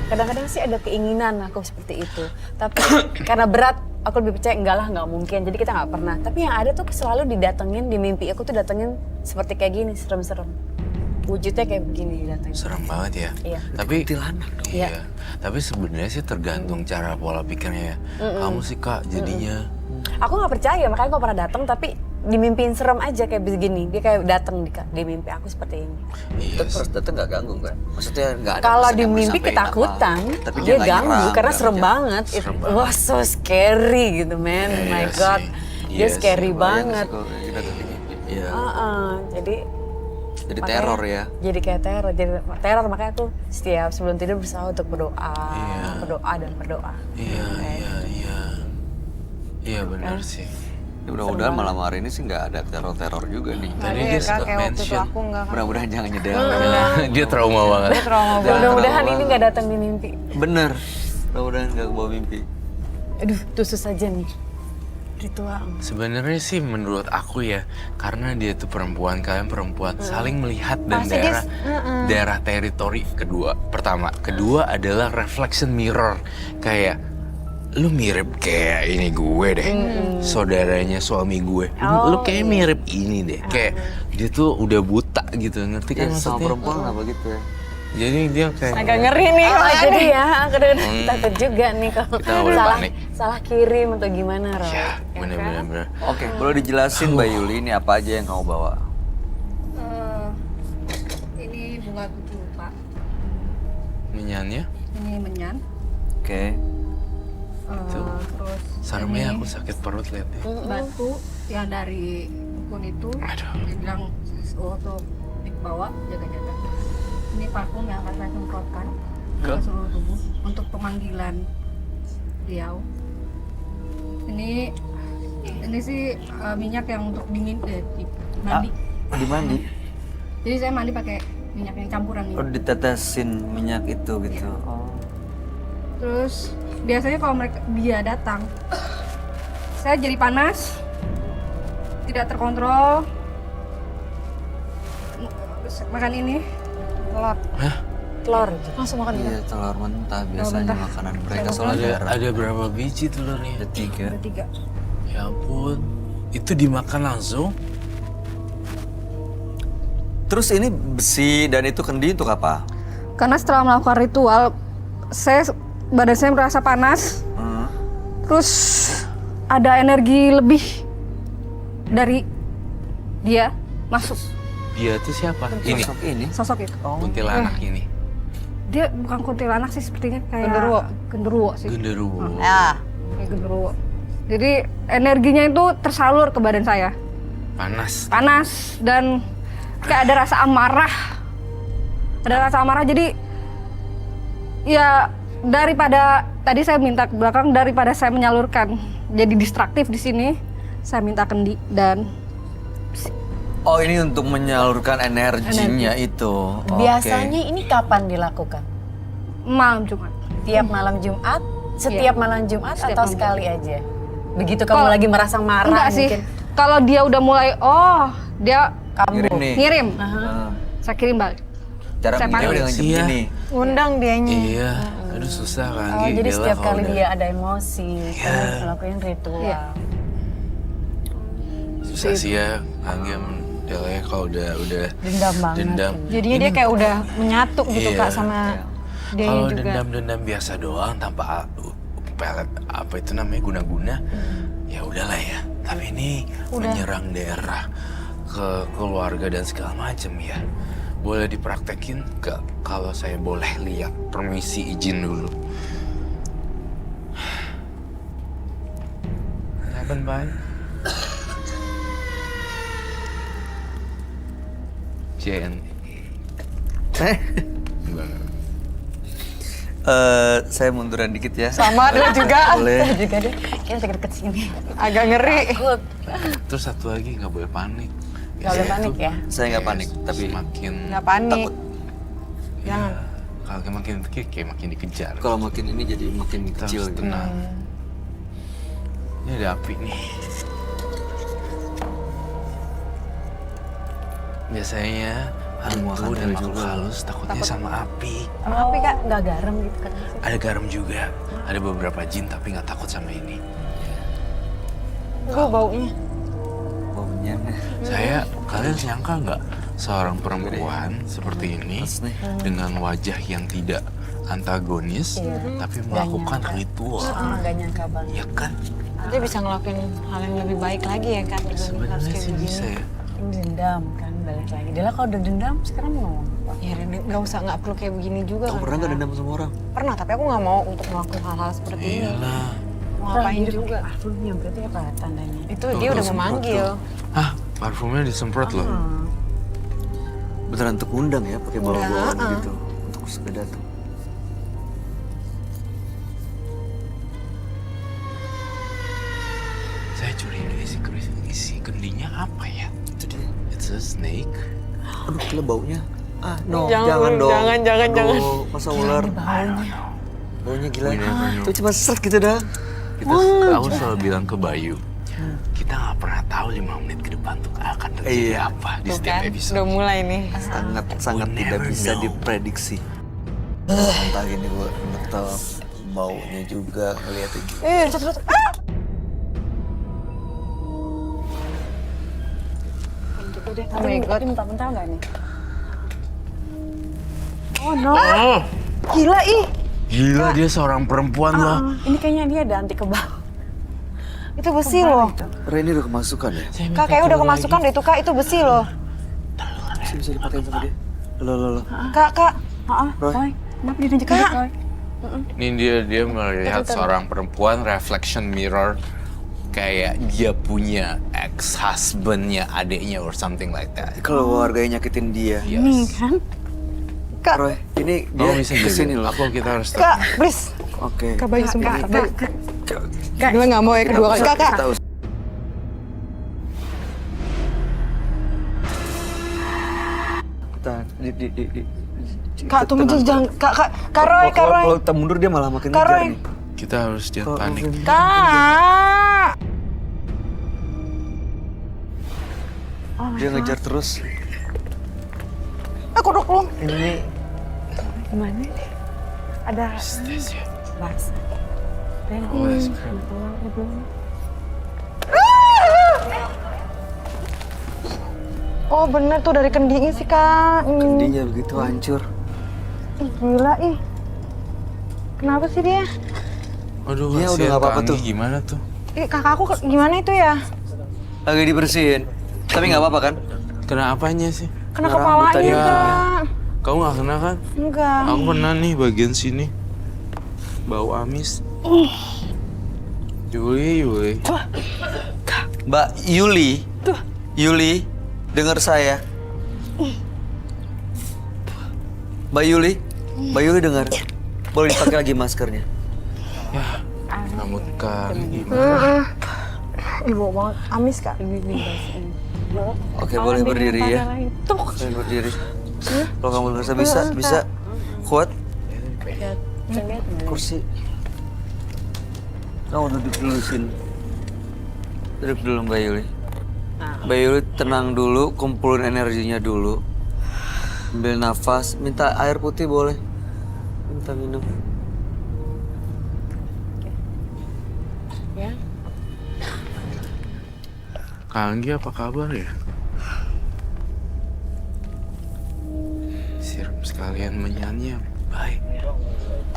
kadang-kadang sih ada keinginan aku seperti itu. Tapi karena berat aku lebih percaya enggak lah, nggak mungkin. Jadi kita nggak pernah. Tapi yang ada tuh selalu didatengin di mimpi aku tuh datengin seperti kayak gini, serem-serem. Wujudnya kayak begini didatengin. Serem banget ya. Iya. Tapi Kuntilanak dong. Iya. Iya. Tapi sebenarnya sih tergantung cara pola pikirnya ya. Kamu sih Kak jadinya. Aku nggak percaya, makanya aku pernah datang tapi dimimpiin serem aja kayak begini. Dia kayak datang di mimpi aku seperti ini. Iya. Terus datang nggak ganggu kan? Maksudnya nggak ada Kalau pesan di yang mau mimpi disampaikan ketakutan, apa. Tapi dia nggak ganggu nyerang, karena nggak serem ngejam. banget. Serem It banget. was so scary gitu, man. Iya, My iya God, sih. dia Iya sih, scary Bayang banget. sih kalau kayak gitu datang di mimpi. Iya. Jadi Makanya teror ya. Jadi kayak teror, makanya aku setiap sebelum tidur berusaha untuk berdoa, Iya. berdoa dan berdoa. Iya. Iya benar sih. Ya, mudah-mudahan malam hari ini sih nggak ada teror-teror juga nih. Tadi Ada dia ya Kak, sempat kayak waktu itu mention. aku enggak kan. Mudah-mudahan jangan nyedel. Dia trauma banget. Dia trauma banget. Mudah-mudahan ini nggak datang di mimpi. Bener. Mudah-mudahan nggak kebawa mimpi. Aduh, tusuk saja nih. Ritual. Sebenarnya sih menurut aku ya, karena dia tuh perempuan, kalian perempuan saling melihat dan Pasti dia- daerah teritori kedua adalah reflection mirror, kayak lu mirip kayak ini gue deh, saudaranya suami gue, lu kayak mirip ini deh, kayak dia tuh udah buta gitu, ngerti kan Sama maksudnya? perempuan apa gitu ya. Jadi dia kayak Agak ngeri nih jadi ya, kadang-kadang takut juga nih kalau Kita nggak boleh panik. salah kirim atau gimana, Roy. ya kan? bener-bener. Oke, boleh dijelasin Mbak Yuli ini apa aja yang kamu bawa? Ini bunga kucu, Pak. Menyanyi, Ini menyan. Oke. Tuh. Terus sarmnya aku sakit perut liat deh. batu yang dari dukun itu. Aduh. Dia bilang tuh dibawa jaga-jaga. Ini parfum yang akan saya semprotkan ke seluruh tubuh untuk pemanggilan beliau. Ini sih minyak yang untuk dingin mandi. Di mandi? Jadi saya mandi pakai minyak yang campuran ini. Oh, ditetesin minyak itu gitu. Oh. Terus biasanya kalau dia datang, saya jadi panas, tidak terkontrol. Makan ini. Telur itu. Langsung makan gitu. Iya, telur mentah biasanya makanan mereka soalnya Ada berapa biji telurnya? ada 3. Ada 3. Ya ampun, itu dimakan langsung? Terus ini besi dan itu kendi untuk apa? Karena setelah melakukan ritual, badan saya merasa panas. Terus ada energi lebih dari dia masuk. Dia tuh siapa? Ini, Sosok ini. Sosok itu. kuntilanak ini. Dia bukan kuntilanak sih, sepertinya kayak genderuwo sih. Genderuwo. Ya. Kayak genderuwo. Jadi energinya itu tersalur ke badan saya. Panas. Panas dan kayak ada rasa amarah. Ada rasa amarah, jadi ya daripada tadi saya minta ke belakang, daripada saya menyalurkan jadi distraktif di sini, saya minta kendi dan Oh, ini untuk menyalurkan energinya itu. Oke. Biasanya ini kapan dilakukan? malam Jumat. Tiap malam Jumat? Setiap malam Jumat Setiap atau malam sekali aja? Begitu kamu Kalau- lagi merasa marah Enggak sih. mungkin Kalau dia udah mulai, dia kamu. Ngirim nih. ngirim, Ah, saya kirim balik. cara Saya ngirimnya panggil. dengan jam Iya. gini. Undang dianya. Iya, aduh susah kan. Oh, jadi Bella setiap kalau kali udah- dia ada emosi, kamu ngelakuin ritual. Iya. Susah sih ya, Anggi Dela ya kalau udah Dendam banget. dendam. Jadinya dia kayak udah menyatu gitu Iya. Kak sama dia Kalau juga. dendam-dendam biasa doang tanpa pelet apa itu namanya guna-guna, ya udahlah ya. Tapi ini menyerang daerah ke keluarga dan segala macam ya. Boleh dipraktekin gak kalau saya boleh lihat? Permisi izin dulu. Apa Bang? JN. Saya munduran dikit ya. Sama dia juga. Boleh. Juga deh, kita deket sini. Agak ngeri. Terus satu lagi nggak boleh panik. Gak boleh panik ya. Saya nggak panik, tapi Semakin Nggak panik. Jangan. Kalau makin kayak makin dikejar. kalau makin ini jadi makin Kita kecil harus gitu. tenang. Ini ada api nih. Biasanya Semua hantu kan dan ada makhluk juga. halus takutnya sama api. Tapi Kak nggak garam gitu kan? Ada garam juga. Ada beberapa jin tapi nggak takut sama ini. Gue baunya. Baunya nih. Kalian nyangka nggak seorang perempuan seperti ini Pas nih. dengan wajah yang tidak antagonis tapi melakukan ritual, Nggak nyangka banget. ya kan? Dia bisa ngelakuin hal yang lebih baik lagi ya kan dibanding harus Sebenarnya kayak sih begini. bisa ya. Ini dendam kan balik lagi. Dia lah kalau udah dendam sekarang mau ngomong apa? Ya Ren, nggak perlu kayak begini juga Kamu kan, pernah nggak Kak? dendam sama orang? Pernah, tapi aku nggak mau untuk melakukan hal-hal seperti ini. Iyalah. Mau ngapain juga. Parfumnya berarti apa tandanya? Itu dia udah memanggil. Hah, parfumnya disemprot loh. Beneran untuk undang ya, pakai bawa-bawaan Udah, gitu untuk sudah datang. Saya curiga isi kendinya apa ya? Itu dia. It's a snake. Aduh, gila baunya. Ah, no, Jangan, jangan dong. jangan. Aduh, masa ular. Baunya gila. Itu cuma seret gitu dah. Aku selalu bilang ke Bayu, kita nggak pernah tahu 5 menit ke depan tuh akan terjadi Iya. apa di Tuh setiap kan, episode. udah mulai nih. Sangat We tidak never bisa know. diprediksi. Entah ini gue tahu baunya juga ngeliatnya gitu. Oh my God. Tapi mentah-mentah nggak nih? Oh, Gila ih, gila dia seorang perempuan loh. Ini kayaknya dia ada anti kebal. itu besi loh. Reni udah kemasukan ya? Kak, kayaknya udah kemasukan deh tuh Kak, itu besi loh. Bisa dipakein sama dia. Lo. Kak. Roy. Kenapa dia nunjuk Kak. Roy? Ini dia melihat seorang perempuan reflection mirror kayak dia punya ex-husbandnya adiknya or something like that. Kalau warganya nyakitin dia. Yes. Kak, Roy, ini dia Kamu bisa kesini loh. Aku kita harus Kak, please. Oke. Kak, Bayu sumpah. Kak, gue nggak mau ya kedua kali. Kak. Tahu. Di. Kak, tunggu jangan. Kak Roy. Kalau kita mundur dia malah makin Kak ngejar Roy. nih. Kita harus jangan panik. Kak. Dia ngejar terus. Aku duduk lu. Ini Gimana? Ada Stes ya. bahasa. Oh, that's great. Oh bener tuh dari kendinya sih Kak. kendinya begitu hancur. Ih, gila ih. Kenapa sih dia? Aduh, Dia udah kasihan nggak apa-apa Kak tuh. Anggi, gimana tuh? Kakakku gimana itu ya? Lagi dibersihin. Tapi nggak apa-apa kan? Kena apanya sih? Kena Kena rambut kepalanya tadi. Kak. Kamu nggak kena kan? Enggak. Aku kena nih bagian sini. Bau amis. Yuli. Mbak Yuli. Yuli, dengar saya. Mbak Yuli dengar. Boleh dipakai lagi maskernya. Rambut Kak Anggi gimana? Ibu banget. Amis Kak. Oke, boleh berdiri ya. Boleh berdiri. Kalau kamu ngerasa bisa kuat. Kursi. Kamu duduk dulu sini. Duduk dulu Mbak Yuli. Mbak Yuli tenang dulu, kumpulin energinya dulu. Ambil nafas, minta air putih boleh. Minta minum. Kak Anggi apa kabar ya? sekalian menyanyi, Bay.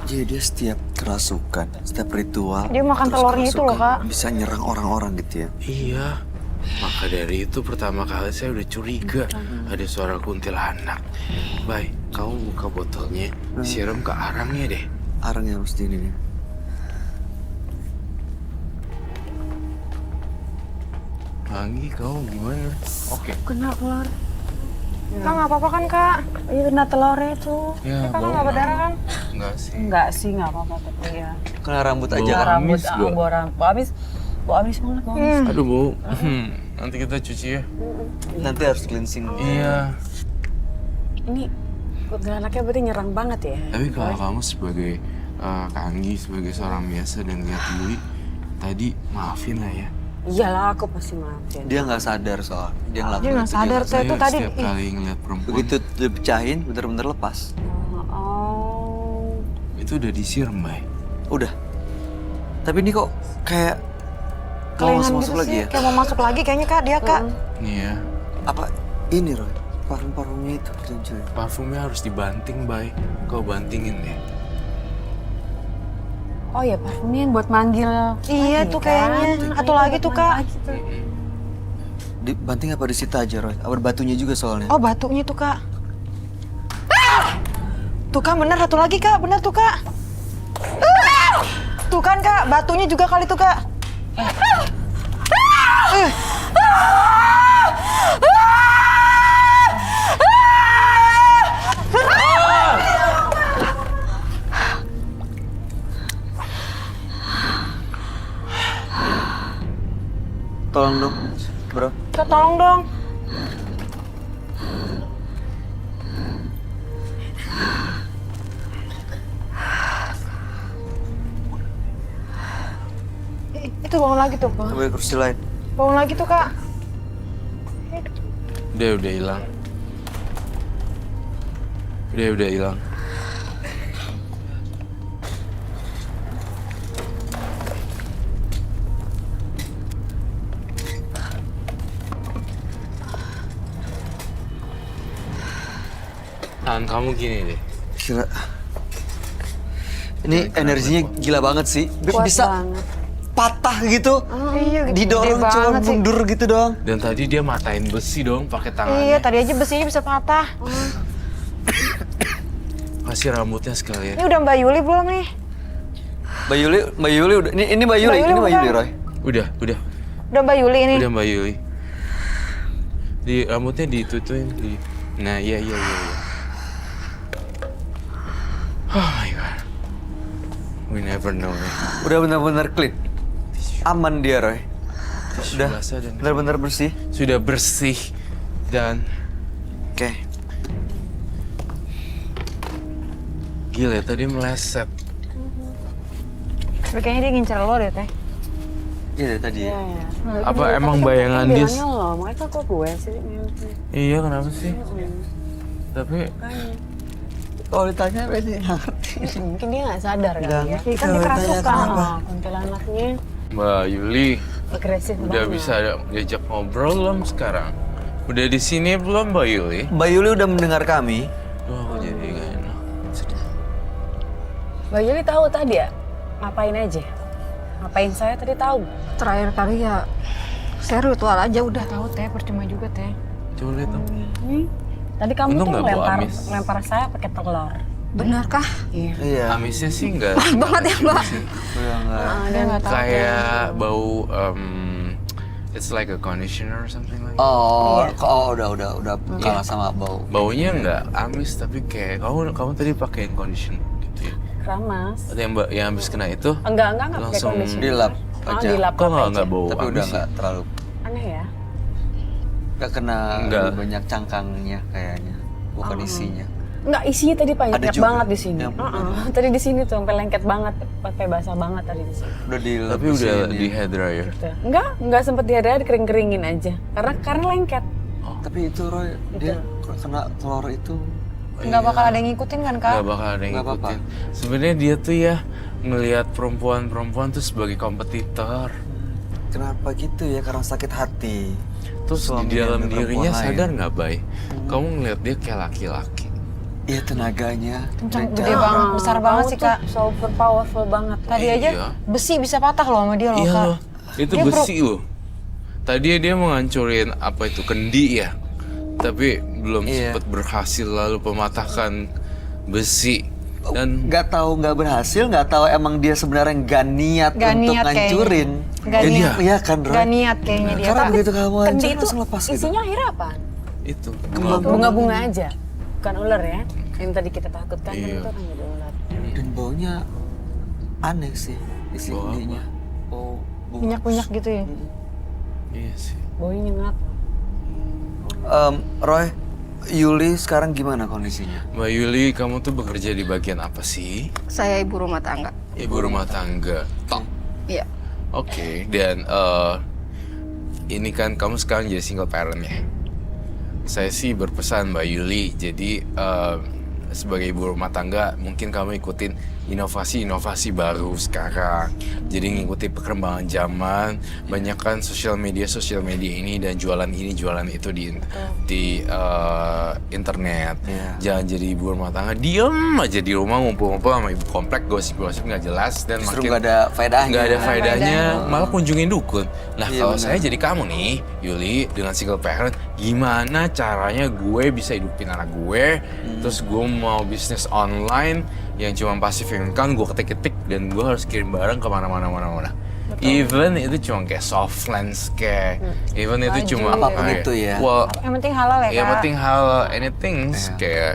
Jadi dia setiap kerasukan, setiap ritual. Dia makan terus telurnya itu loh, kerasukan, Kak. Bisa nyerang orang-orang gitu ya. Iya. Maka dari itu pertama kali saya udah curiga ada suara kuntilanak. Bay, kamu buka botolnya, siram ke arangnya deh. Arang yang mesti ini nih. Anggi, kamu gimana? Oke. Kena telur. Kak nggak apa-apa kan kak? Iya kena telurnya itu. Ya, Kakak nggak berdarah kan? Enggak sih. Enggak sih, enggak apa-apa tapi ya. Kena rambut Bau aja kan. Rambut, amis gua. bau amis. Bau amis banget, bau amis. Aduh, bau. Nanti kita cuci ya. Nanti harus cleansing. Iya. Ini kuntilanaknya berarti nyerang banget ya? Tapi kalau kamu sebagai Kak Anggi, sebagai seorang biasa dan lihat Yuli, tadi maafin lah ya. Iyalah, aku pasti maafin. Dia nggak sadar soal. Dia ngelakuin Dia nggak itu, sadar nggak tuh itu tadi. Setiap kali ngeliat perempuan, Begitu dipecahin, bener-bener lepas. Oh. itu udah disiram, Bay. Udah. Tapi ini kok kayak mau Kelingan masuk gitu lagi sih. ya? Kayak mau masuk lagi kayaknya kak dia kak. Nih ya, Apa ini Roy? Parfum-parfumnya itu muncul. parfumnya harus dibanting, Bay. Kau bantingin deh. Oh ya, parfumnya yang buat manggil. Iya lagi tuh kan? kayaknya. Satu lagi tuh kak. Lagi tuh. Dibanting apa disita aja Roy? Ada batunya juga soalnya. Oh batunya tuh kak. Tuh kan bener satu lagi kak, bener tuh kak. Tuh kan kak, batunya juga kali tuh kak. Tolong dong, bro. Kak tolong dong. Itu bangun lagi tuh. Ambil kursi lain. Bangun lagi tuh kak. Udah hilang. Udah hilang. Tangan kamu gini deh. Gila. Ini energinya gila banget sih. Kuat Bisa banget. patah gitu. Iya, Didorong gede cuma banget sih. mundur gitu doang. Dan tadi dia matain besi dong pakai tangannya. Iya, tadi aja besinya bisa patah. Kasih rambutnya sekalian. Ini udah Mbak Yuli belum nih? Mbak Yuli udah. Ini Mbak Yuli, Mbak Yuli ini Mbak bukan? Yuli Roy. Udah. Udah Mbak Yuli ini. Udah Mbak Yuli. Di rambutnya ditutuin di. Nah, iya. Oh my god. We never know. Ya. Udah benar-benar clean. Aman dia Roy. Udah Basah dan benar-benar bersih. sudah bersih dan Oke. gila tadi meleset. Tapi kayaknya dia ngincer lo deh teh. Iya dari tadi ya. Apa emang bayangan dia? Bilangnya lo, makanya kok gue sih. Iya, kenapa sih? Tapi Kalau ditanya pasti ngerti. Mungkin dia nggak sadar kali Nggak ya. ngerti Kan dia kalau ditanya kerasukan. kenapa. Oh, kuntilanaknya Mbak Yuli agresif udah banget. bisa diajak ngobrol belum sekarang? Udah di sini belum Mbak Yuli? Mbak Yuli udah mendengar kami. Duh, aku jadi gak enak. Mbak Yuli tahu tadi ya? Ngapain aja? Ngapain saya tadi tahu? Terakhir kali ya saya ritual aja udah. Tahu teh, percuma juga teh. Coba lihat dong. Tadi kamu Untung tuh nggak bawa lempar, amis. lempar saya pakai telur. Benarkah? Iya. Amisnya sih enggak. Banget ya Mbak. Udah enggak. Dia nggak tahu. Kayak bau it's like a conditioner or something like that. Udah kalah sama bau. Baunya enggak amis tapi kayak kamu tadi pakein conditioner gitu ya. Keramas. Atau yang habis kena itu Enggak pakai Langsung conditioner. dilap Oh, aja. dilap kok aja. enggak bau Tapi udah amis ya? enggak terlalu. Aneh ya? Enggak kena Enggak. banyak cangkangnya kayaknya. Bukan isinya. Enggak, isinya tadi Ada lengket juga. banget di sini. Yang Tadi di sini tuh sampai lengket banget, sampai basah banget tadi di sini. Udah dilap. tapi udah di hair dryer. Tuh. Enggak sempet diadaan dikering-keringin aja. Karena lengket. Tapi itu Roy, dia kena telur itu. Nggak bakal ada yang ngikutin kan kak? Gak bakal ada yang Nggak apa-apa. ngikutin. Sebenarnya dia tuh ya ngelihat perempuan tuh sebagai kompetitor. Kenapa gitu ya? Karena sakit hati. Terus Suami di dalam ambil dirinya perempuan sadar lain. nggak, Bay? Kamu ngeliat dia kayak laki-laki. Iya tenaganya. Kencang, gede banget, besar banget sih Kak. Super powerful banget. Tadi aja Iya. besi bisa patah loh sama dia loh Iya Kak. loh, itu Dia besi loh. Tadi dia mau ngancurin apa itu, kendi ya. Tapi belum Iya. sempat berhasil lalu mematahkan besi. Dan Nggak berhasil, nggak tahu emang dia sebenarnya nggak niat Nggak untuk niat kayaknya. ngancurin. Nggak Jadi, niat. Iya kan, Roy? Gak niat kayaknya dia. Karena Kak. begitu kamu Kendi hancur itu langsung lepas gitu. isinya akhirnya apa? itu Bunga-bunga aja. Bukan ular ya. Yang tadi kita takutkan kan Iya. itu kan jadi ular. Dan baunya aneh sih isi Bau apa? kendinya. Bau bunga. Minyak-minyak gitu ya. iya sih. Baunya nyengat. Roy, Yuli sekarang gimana kondisinya? Mbak Yuli, kamu tuh bekerja di bagian apa sih? Saya ibu rumah tangga. Ibu rumah tangga. Tok. Iya. Oke, dan ini kan kamu sekarang jadi single parent ya. Saya sih berpesan Mbak Yuli, jadi sebagai ibu rumah tangga mungkin kamu ikutin inovasi-inovasi baru sekarang. Jadi ngikuti perkembangan zaman, banyak kan sosial media ini dan jualan ini jualan itu di internet. Iya. Jangan jadi ibu rumah tangga diem aja di rumah ngumpul-ngumpul sama ibu komplek gosip-gosip nggak jelas dan Justru makin nggak ada faedahnya. nggak ada faedahnya, malah kunjungin dukun. Nah Iya, kalau benar. saya jadi kamu nih, Yuli, dengan single parent, gimana caranya gue bisa hidupin anak gue, terus gue mau bisnis online yang cuma passive income, gue ketik-ketik dan gue harus kirim barang kemana-mana. Even itu cuma kayak soft lens, kayak even itu cuma Apapun kayak- itu ya. Well, Yang penting halal ya Kak. yang penting hal anything Iya. kayak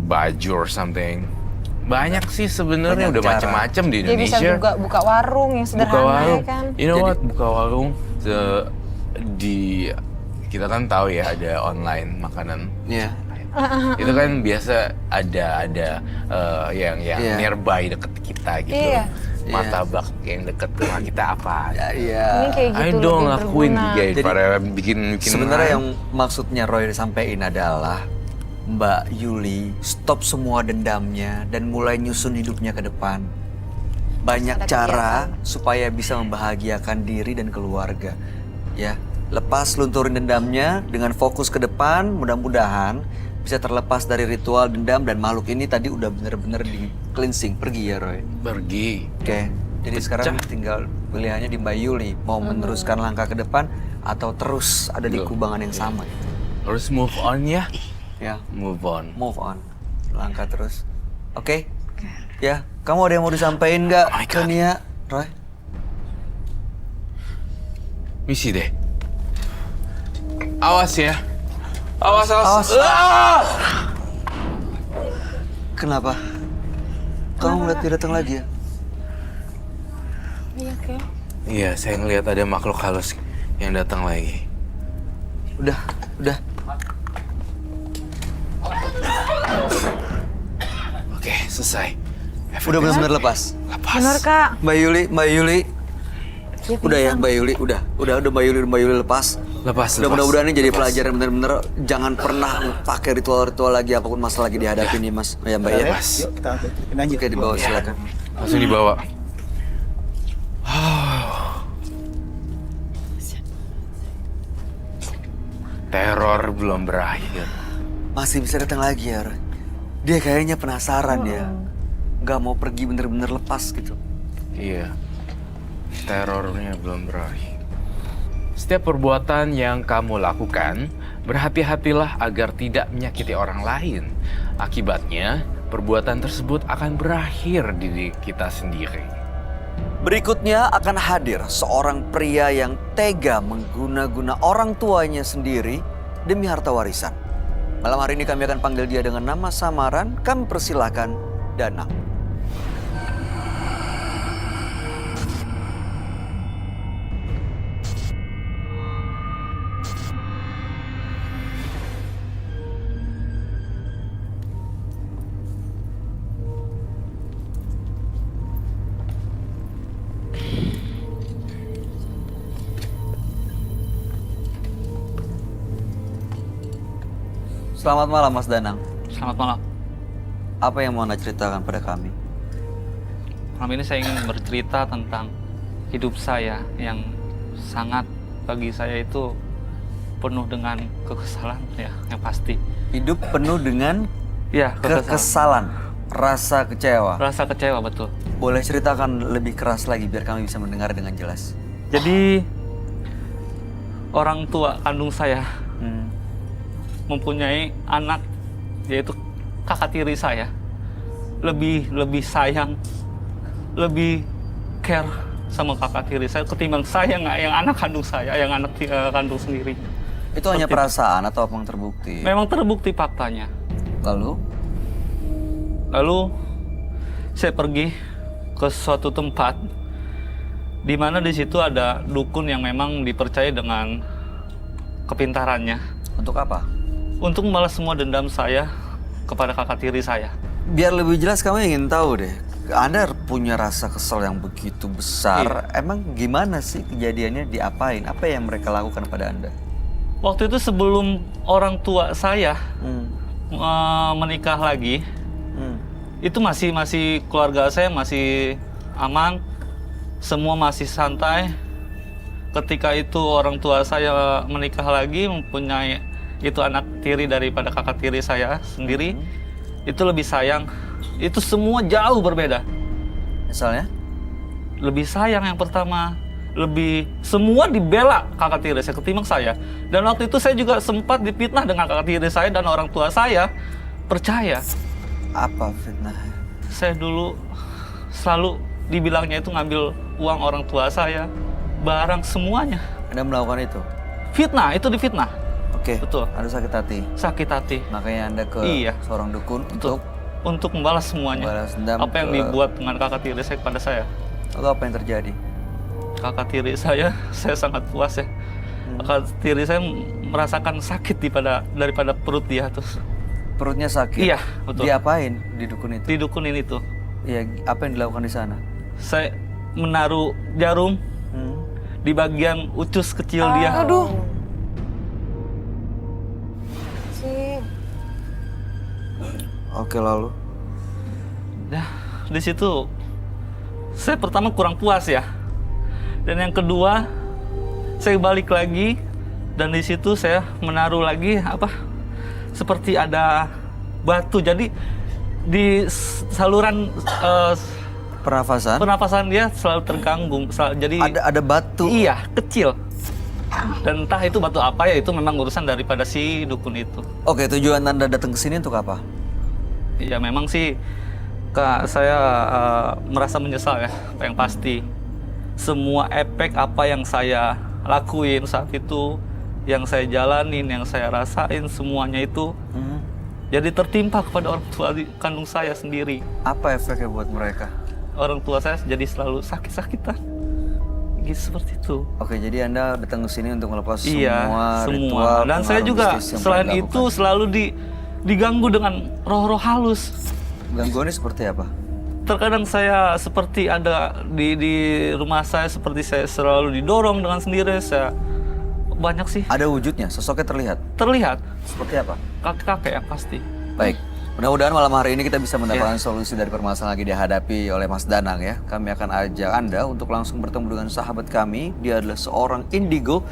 baju or something. Banyak sih sebenarnya Banyak udah cara. macam-macam di Dia bisa Indonesia. juga buka warung yang Buka sederhana warung. ya kan. You know Jadi- what? Buka warung di kita kan tahu ya ada online makanan. Iya. Itu kan biasa ada yang Iya. nearby deket kita gitu. Iya. Martabak yang deket rumah kita apa? Ya, iya. Ini kayak gitu Ayo lebih dong lakuin berguna. guys para bikin Sebenarnya yang maksudnya Roy sampaikan adalah Mbak Yuli stop semua dendamnya dan mulai nyusun hidupnya ke depan. Banyak Ada cara supaya bisa membahagiakan diri dan keluarga. Ya, lepas lunturin dendamnya dengan fokus ke depan, mudah-mudahan bisa terlepas dari ritual dendam dan makhluk ini tadi udah bener-bener di cleansing. Pergi ya Roy. pergi. Oke, jadi sekarang tinggal pilihannya di Mbak Yuli. Mau meneruskan langkah ke depan atau terus ada di Betul. kubangan yang sama gitu. Harus move on ya. Ya, Move on. move on. Langkah terus. Oke? Ya, kamu ada yang mau disampaikan nggak Oh my ke God. Nia, Roy? Misi deh. Awas ya. Awas. Awas. Ah! Kenapa? Kamu ngeliat dia datang lagi ya? Iya kayak. Iya, saya ngelihat ada makhluk halus yang datang lagi. Udah. Oke, selesai. Udah benar-benar lepas. Lepas. Benar Kak. Mbak Yuli. Udah ya, Mbak Yuli. Udah Mbak Yuli lepas. Lepas. Udah mudah-mudahan ini jadi pelajaran bener-bener jangan pernah pakai ritual-ritual lagi apapun masalah lagi dihadapi nih Mas. Ya Mbak ya. Lepas. Oke, dibawa silakan. Langsung dibawa. Teror belum berakhir. Masih bisa datang lagi ya, Roy. Dia kayaknya penasaran ya. Gak mau pergi bener-bener lepas gitu. Iya. Terornya belum berakhir. Setiap perbuatan yang kamu lakukan, berhati-hatilah agar tidak menyakiti orang lain. Akibatnya, perbuatan tersebut akan berakhir di diri kita sendiri. Berikutnya akan hadir seorang pria yang tega mengguna-guna orang tuanya sendiri demi harta warisan. Malam hari ini kami akan panggil dia dengan nama samaran. Kami persilahkan Danang. Selamat malam Mas Danang. Selamat malam. Apa yang mau Anda ceritakan pada kami? Malam ini saya ingin bercerita tentang hidup saya yang sangat bagi saya itu penuh dengan kekesalan ya, yang pasti. Hidup penuh dengan Ya, kekesalan. Kekesalan, rasa kecewa. Rasa kecewa, betul. Boleh ceritakan lebih keras lagi biar kami bisa mendengar dengan jelas. Jadi orang tua kandung saya mempunyai anak, yaitu kakak tiri saya. Lebih sayang, lebih care sama kakak tiri saya ketimbang saya yang anak kandung saya, yang anak kandung sendiri. Itu hanya perasaan atau apa yang terbukti? Memang terbukti faktanya. Lalu? Lalu saya pergi ke suatu tempat di mana di situ ada dukun yang memang dipercaya dengan kepintarannya Untuk apa? untuk membalas semua dendam saya kepada kakak tiri saya. Biar lebih jelas kami ingin tahu deh. Anda punya rasa kesel yang begitu besar. Emang gimana sih kejadiannya, diapain? Apa yang mereka lakukan pada Anda? Waktu itu sebelum orang tua saya menikah lagi, itu masih keluarga saya masih aman, semua masih santai. Ketika itu orang tua saya menikah lagi, mempunyai itu anak tiri daripada kakak tiri saya sendiri, itu lebih sayang. Itu semua jauh berbeda. Misalnya? Lebih sayang yang pertama, lebih semua dibela kakak tiri saya ketimbang saya. Dan waktu itu saya juga sempat difitnah dengan kakak tiri saya dan orang tua saya percaya. Apa fitnahnya? Saya dulu selalu dibilangnya itu ngambil uang orang tua saya, barang semuanya. Anda melakukan itu? Fitnah, itu difitnah. Oke. Betul. Anda sakit hati. Sakit hati. Makanya Anda ke Iya. seorang dukun Untuk membalas semuanya. membalas dendam Apa yang dibuat dengan kakak tiri saya kepada saya. Lalu apa yang terjadi? Kakak tiri saya sangat puas ya. Kakak tiri saya merasakan sakit daripada perut dia tuh. Perutnya sakit? Iya, betul. Diapain di dukun itu? Didukunin itu. Iya, apa yang dilakukan di sana? Saya menaruh jarum di bagian ucus kecil dia. Aduh. Sih. Oke, lalu? Nah, di situ saya pertama kurang puas ya. Dan yang kedua, saya balik lagi dan di situ saya menaruh lagi seperti ada batu. Jadi di saluran pernafasan dia selalu terganggu. Jadi Ada batu? iya, kecil. Dan entah itu batu apa ya, itu memang urusan daripada si dukun itu. Oke, tujuan Anda datang ke sini untuk apa? Ya memang sih Kak, saya merasa menyesal ya, yang pasti. Semua efek apa yang saya lakuin saat itu, yang saya jalanin, yang saya rasain, semuanya itu jadi tertimpa kepada orang tua kandung saya sendiri. Apa efeknya buat mereka? Orang tua saya jadi selalu sakit-sakitan. Gitu, seperti itu. Oke, jadi Anda datang ke sini untuk melepas Iya, semua semua. ritual, Dan saya pengaruh juga mistis yang selain pernah itu dilakukan. selalu diganggu dengan roh-roh halus. Gangguannya seperti apa? Terkadang saya seperti ada di rumah saya, seperti saya selalu didorong dengan sendiri. Saya banyak sih Ada wujudnya, sosoknya terlihat. terlihat Seperti apa? kakek-kakek yang pasti. Baik, mudah-mudahan malam hari ini kita bisa mendapatkan solusi dari permasalahan yang lagi dihadapi oleh Mas Danang ya. Kami akan ajak Anda untuk langsung bertemu dengan sahabat kami. Dia adalah seorang indigo.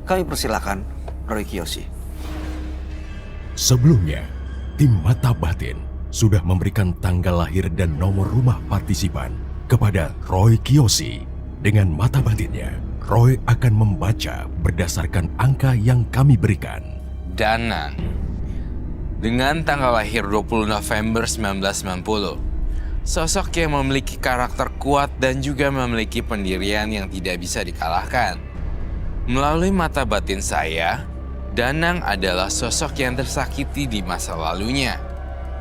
Kami persilakan Roy Kiyoshi. Sebelumnya, tim Mata Batin sudah memberikan tanggal lahir dan nomor rumah partisipan kepada Roy Kiyoshi. Dengan mata batinnya, Roy akan membaca berdasarkan angka yang kami berikan. Danang, dengan tanggal lahir 20 November 1990, sosok yang memiliki karakter kuat dan juga memiliki pendirian yang tidak bisa dikalahkan. Melalui mata batin saya, Danang adalah sosok yang tersakiti di masa lalunya.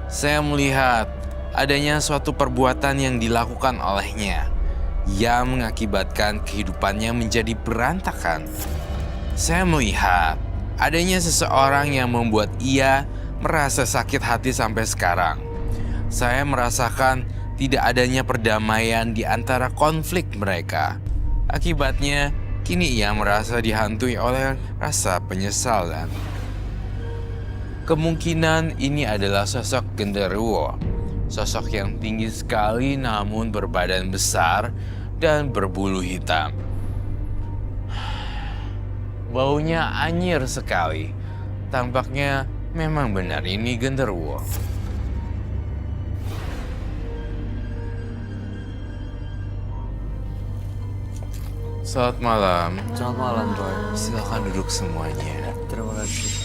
Saya melihat adanya suatu perbuatan yang dilakukan olehnya yang mengakibatkan kehidupannya menjadi berantakan. Saya melihat adanya seseorang yang membuat ia merasa sakit hati sampai sekarang. Saya merasakan tidak adanya perdamaian di antara konflik mereka. Akibatnya, kini ia merasa dihantui oleh rasa penyesalan. Kemungkinan ini adalah sosok genderuwo, sosok yang tinggi sekali namun berbadan besar dan berbulu hitam. Baunya anyir sekali. Tampaknya memang benar ini genderuwo. Selamat malam. Selamat malam, Roy. Silakan duduk semuanya. Terima kasih.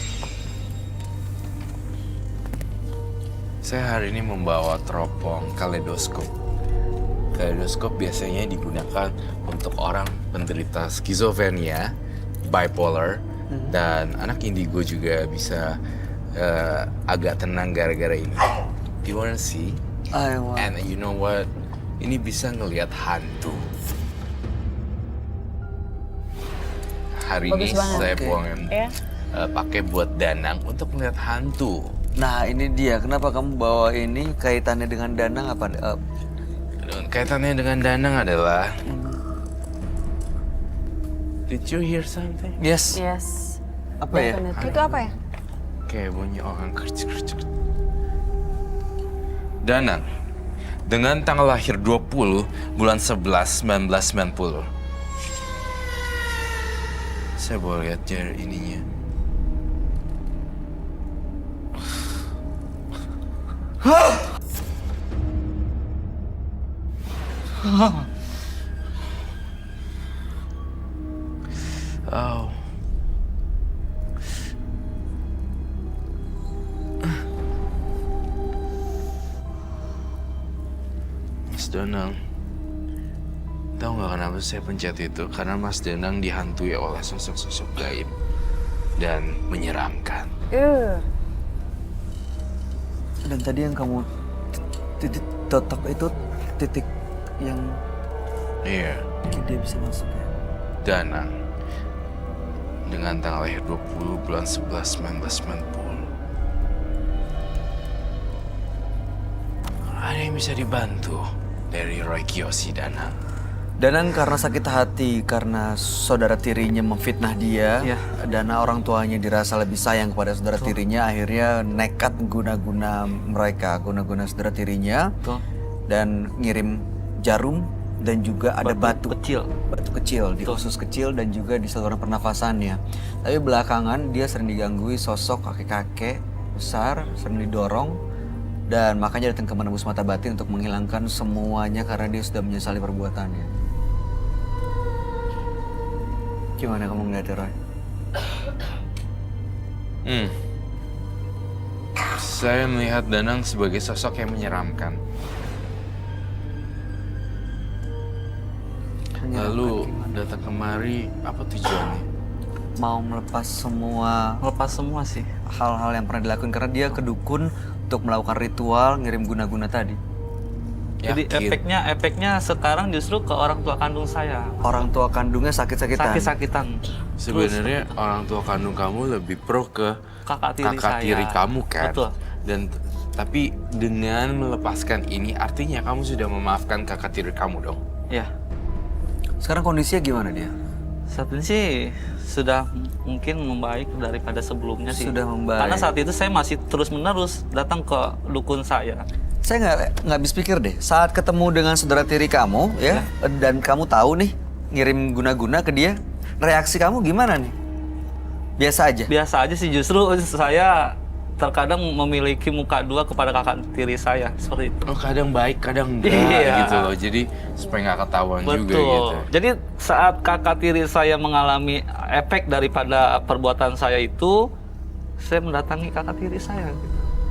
Saya hari ini membawa teropong kaleidoskop. Kaleidoskop biasanya digunakan untuk orang penderita skizofrenia, bipolar, dan anak indigo juga bisa agak tenang gara-gara ini. Do you wanna see? I want. And you know what? Ini bisa ngelihat hantu. Hari Bagus ini banget. saya Oke. buangin Ya. pakai buat Danang untuk melihat hantu. Nah, ini dia. Kenapa kamu bawa ini? Kaitannya dengan Danang apa? Kaitannya dengan Danang adalah, did you hear something? Yes. Yes. Apa ya? Definitely. Itu apa ya? Kayak bunyi orang kercek. Danang, dengan tanggal lahir 20 bulan 11 1990. Saya boleh lihat jari ininya. Oh. Mas Danang, tahu nggak kenapa saya pencet itu? Karena Mas Danang dihantui oleh sosok-sosok gaib dan menyeramkan. Dan tadi yang kamu titik totok itu titik yang Iya, dia bisa masuk ya. Danang, dengan tanggal lahir 20 bulan 11 1990. Ada yang bisa dibantu dari Roy Kiyoshi, Danang. Danang karena sakit hati karena saudara tirinya memfitnah dia, Iya. dan orang tuanya dirasa lebih sayang kepada saudara tirinya, akhirnya nekat guna-guna saudara tirinya, dan ngirim jarum dan juga ada batu kecil di usus kecil dan juga di saluran pernafasannya. Tapi belakangan dia sering digangguin sosok kakek-kakek besar, sering didorong, dan makanya datang ke menembus mata batin untuk menghilangkan semuanya karena dia sudah menyesali perbuatannya. Gimana kamu ngeliatnya, Roy? Saya melihat Danang sebagai sosok yang menyeramkan. Lalu datang kemari, apa tujuannya? Mau melepas semua sih. hal-hal yang pernah dilakukan karena dia ke dukun untuk melakukan ritual ngirim guna-guna tadi. Jadi Yakin? efeknya sekarang justru ke orang tua kandung saya. Orang tua kandungnya sakit-sakitan. Sakit-sakitan. Sebenarnya orang tua kandung kamu lebih pro ke Kakak tiri kakak saya. tiri kamu kan? Betul. Dan tapi dengan melepaskan ini artinya kamu sudah memaafkan kakak tiri kamu dong. Ya. Sekarang kondisinya gimana dia? Saat ini sih sudah mungkin membaik daripada sebelumnya sih. Sudah membaik. Karena saat itu saya masih terus-menerus datang ke dukun saya. Saya nggak habis pikir deh, saat ketemu dengan saudara tiri kamu ya, dan kamu tahu nih ngirim guna-guna ke dia, reaksi kamu gimana nih? Biasa aja. Biasa aja sih, justru saya terkadang memiliki muka dua kepada kakak tiri saya seperti itu. Oh kadang baik, kadang enggak Iya. gitu loh. Jadi supaya nggak ketahuan juga Betul. gitu. Jadi saat kakak tiri saya mengalami efek daripada perbuatan saya itu, saya mendatangi kakak tiri saya.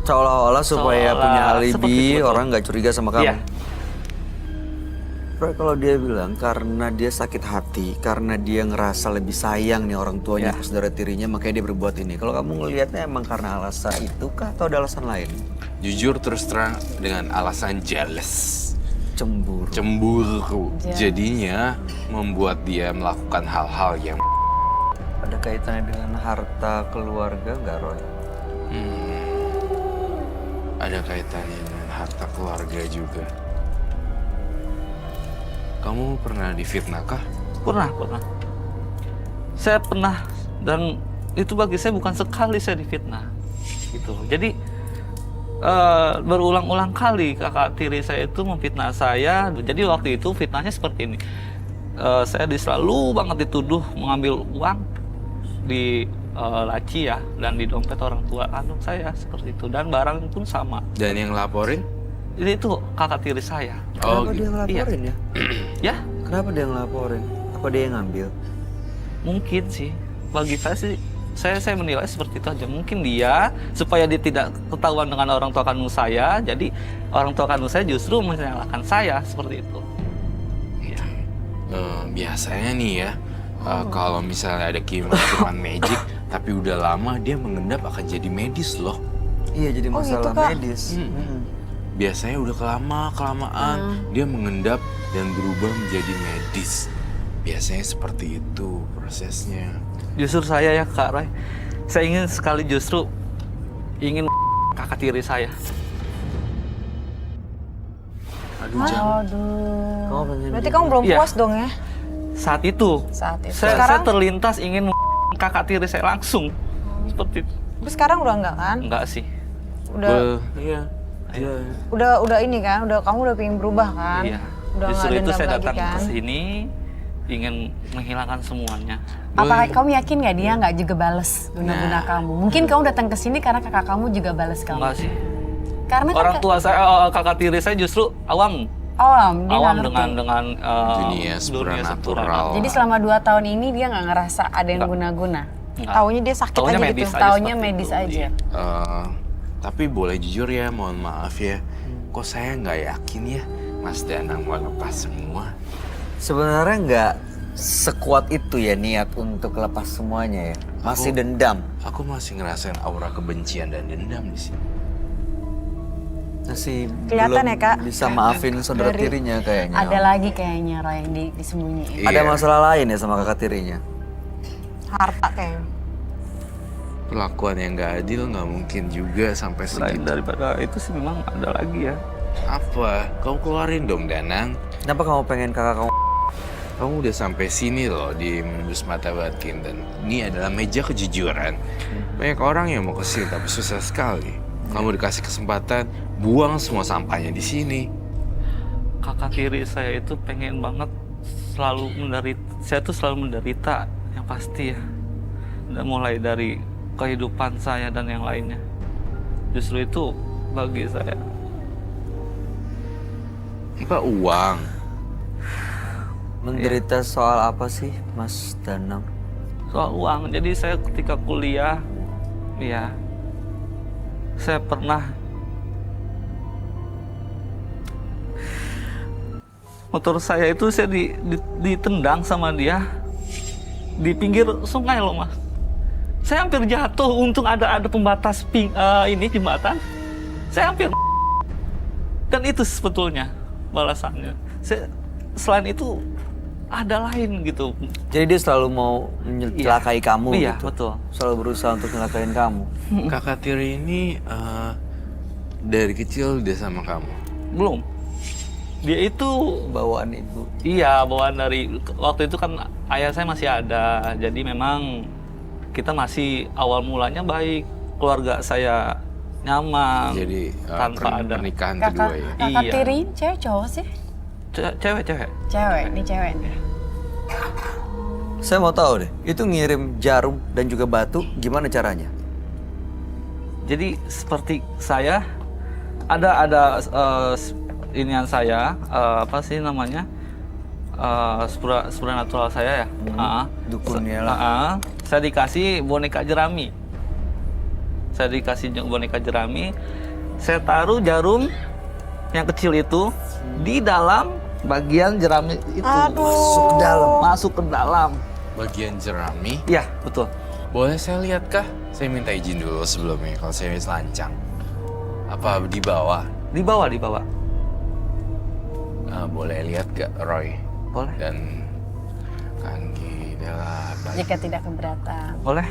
Seolah-olah supaya Seolah-olah punya seperti alibi, itu. orang nggak curiga sama kamu. Iya. Roy, kalau dia bilang karena dia sakit hati, karena dia ngerasa lebih sayang nih orang tuanya ke saudara tirinya, makanya dia berbuat ini. Kalau kamu ngelihatnya emang karena alasan itu kah atau ada alasan lain? Jujur terus terang dengan alasan jealous. Cemburu. Cemburu. Jadinya membuat dia melakukan hal-hal yang Ada kaitannya dengan harta keluarga nggak, Roy? ada kaitannya dengan harta keluarga juga. Kamu pernah difitnah kah? Pernah. Saya pernah, dan itu bagi saya bukan sekali saya difitnah. Gitu. Jadi berulang-ulang kali kakak tiri saya itu memfitnah saya. Jadi waktu itu fitnahnya seperti ini. Saya selalu banget dituduh mengambil uang di laci ya, dan di dompet orang tua kandung saya seperti itu, dan barang pun sama. Dan yang laporin? Jadi itu kakak tiri saya. Oh, Kenapa dia ngelaporin ya? Ya, Kenapa dia ngelaporin? Apa dia yang ngambil? Mungkin sih, bagi saya sih, saya menilai seperti itu aja. Mungkin dia, supaya dia tidak ketahuan dengan orang tua kandung saya, jadi orang tua kandung saya justru menyalahkan saya, seperti itu. Iya. Biasanya nih ya, kalau misalnya ada kiriman magic, tapi udah lama dia mengendap akan jadi medis loh. Iya, jadi masalah gitu, Kak? medis. Biasanya udah kelamaan dia mengendap dan berubah menjadi medis. Biasanya seperti itu prosesnya. Justru saya ya Kak Roy, saya ingin sekali justru ingin kakak tiri saya. Aduh, jangan. Aduh. Kamu pengen Berarti kamu belum Iya. puas dong ya? Saat itu, Saat itu. saya Sekarang, terlintas ingin kakak tiri saya langsung. Seperti itu. tapi sekarang udah enggak kan? Enggak sih. Udah, Iya. udah ini kan? Kamu udah pengen berubah kan? Iya. Udah Justru nggak itu dendam saya lagi datang kan? ke sini ingin menghilangkan semuanya. Apa kamu yakin nggak dia nggak juga bales guna-guna kamu? Mungkin kamu datang ke sini karena kakak kamu juga bales kamu. Enggak sih. Karena Orang tua saya, kakak tiri saya justru awam. awam, dia nggak ngerti. dengan Dunia supernatural. Jadi selama 2 tahun ini dia nggak ngerasa ada yang guna-guna. Enggak. Taunya dia sakit Taunya aja medis gitu. aja. Taunya seperti medis itu. aja. Tapi boleh jujur ya, mohon maaf ya. Kok saya nggak yakin ya Mas Danang mau lepas semua. Sebenarnya nggak sekuat itu ya niat untuk lepas semuanya ya. Masih dendam. Aku masih ngerasain aura kebencian dan dendam di sini. Masih Kelihatan belum ya, Kak? bisa maafin saudara Dari- tirinya kayaknya. Ada lagi kayaknya Roy yang disembunyiin. Ada Iya. masalah lain ya sama kakak tirinya. Harta kayaknya. Perlakuan yang nggak adil nggak mungkin juga sampai Selain segitu. daripada itu sih memang ada lagi ya. Apa? Kau keluarin dong Danang. Kenapa kamu pengen kakak kamu? Kamu udah sampai sini loh di menembus mata batin dan ini adalah meja kejujuran. Banyak orang yang mau kesini tapi susah sekali. Kamu dikasih kesempatan, buang semua sampahnya di sini. Kakak tiri saya itu pengen banget selalu menderita. Saya tuh selalu menderita yang pasti ya. Dan mulai dari kehidupan saya dan yang lainnya. Justru itu bagi saya. Apa uang? Menderita soal apa sih Mas Danang? Soal uang. Jadi saya ketika kuliah, ya, saya pernah motor saya itu saya ditendang sama dia di pinggir sungai loh mas. Saya hampir jatuh. Untung ada pembatas ini jembatan. Saya hampir dan itu sebetulnya balasannya. Selain itu ada lain gitu. Jadi dia selalu mau mencelakai kamu Iya, gitu? betul. Selalu berusaha untuk nyelakain kamu? Kakak tiri ini dari kecil dia sama kamu. Belum. Dia itu Bawaan ibu? iya bawaan dari waktu itu kan ayah saya masih ada. Jadi memang kita masih awal mulanya baik. Keluarga saya nyaman. Jadi tanpa ada pernikahan Kakak, kedua ya. kakak Iya. tiri cewek cowok sih? cewek. Cewek, ini cewek nih. Saya mau tahu deh, itu ngirim jarum dan juga batu gimana caranya? Jadi seperti saya ada inian saya apa sih namanya supernatural saya ya. Dukunnya lah. Saya dikasih boneka jerami. Saya taruh jarum yang kecil itu di dalam bagian jerami itu. Aduh. Masuk ke dalam. Bagian jerami. Iya, betul. Boleh saya lihat kah? Saya minta izin dulu sebelumnya kalau saya lancang. Apa di bawah? Di bawah. Boleh lihat gak Roy? Boleh. Dan Kanggi Dela baik. Jika tidak keberatan. Boleh.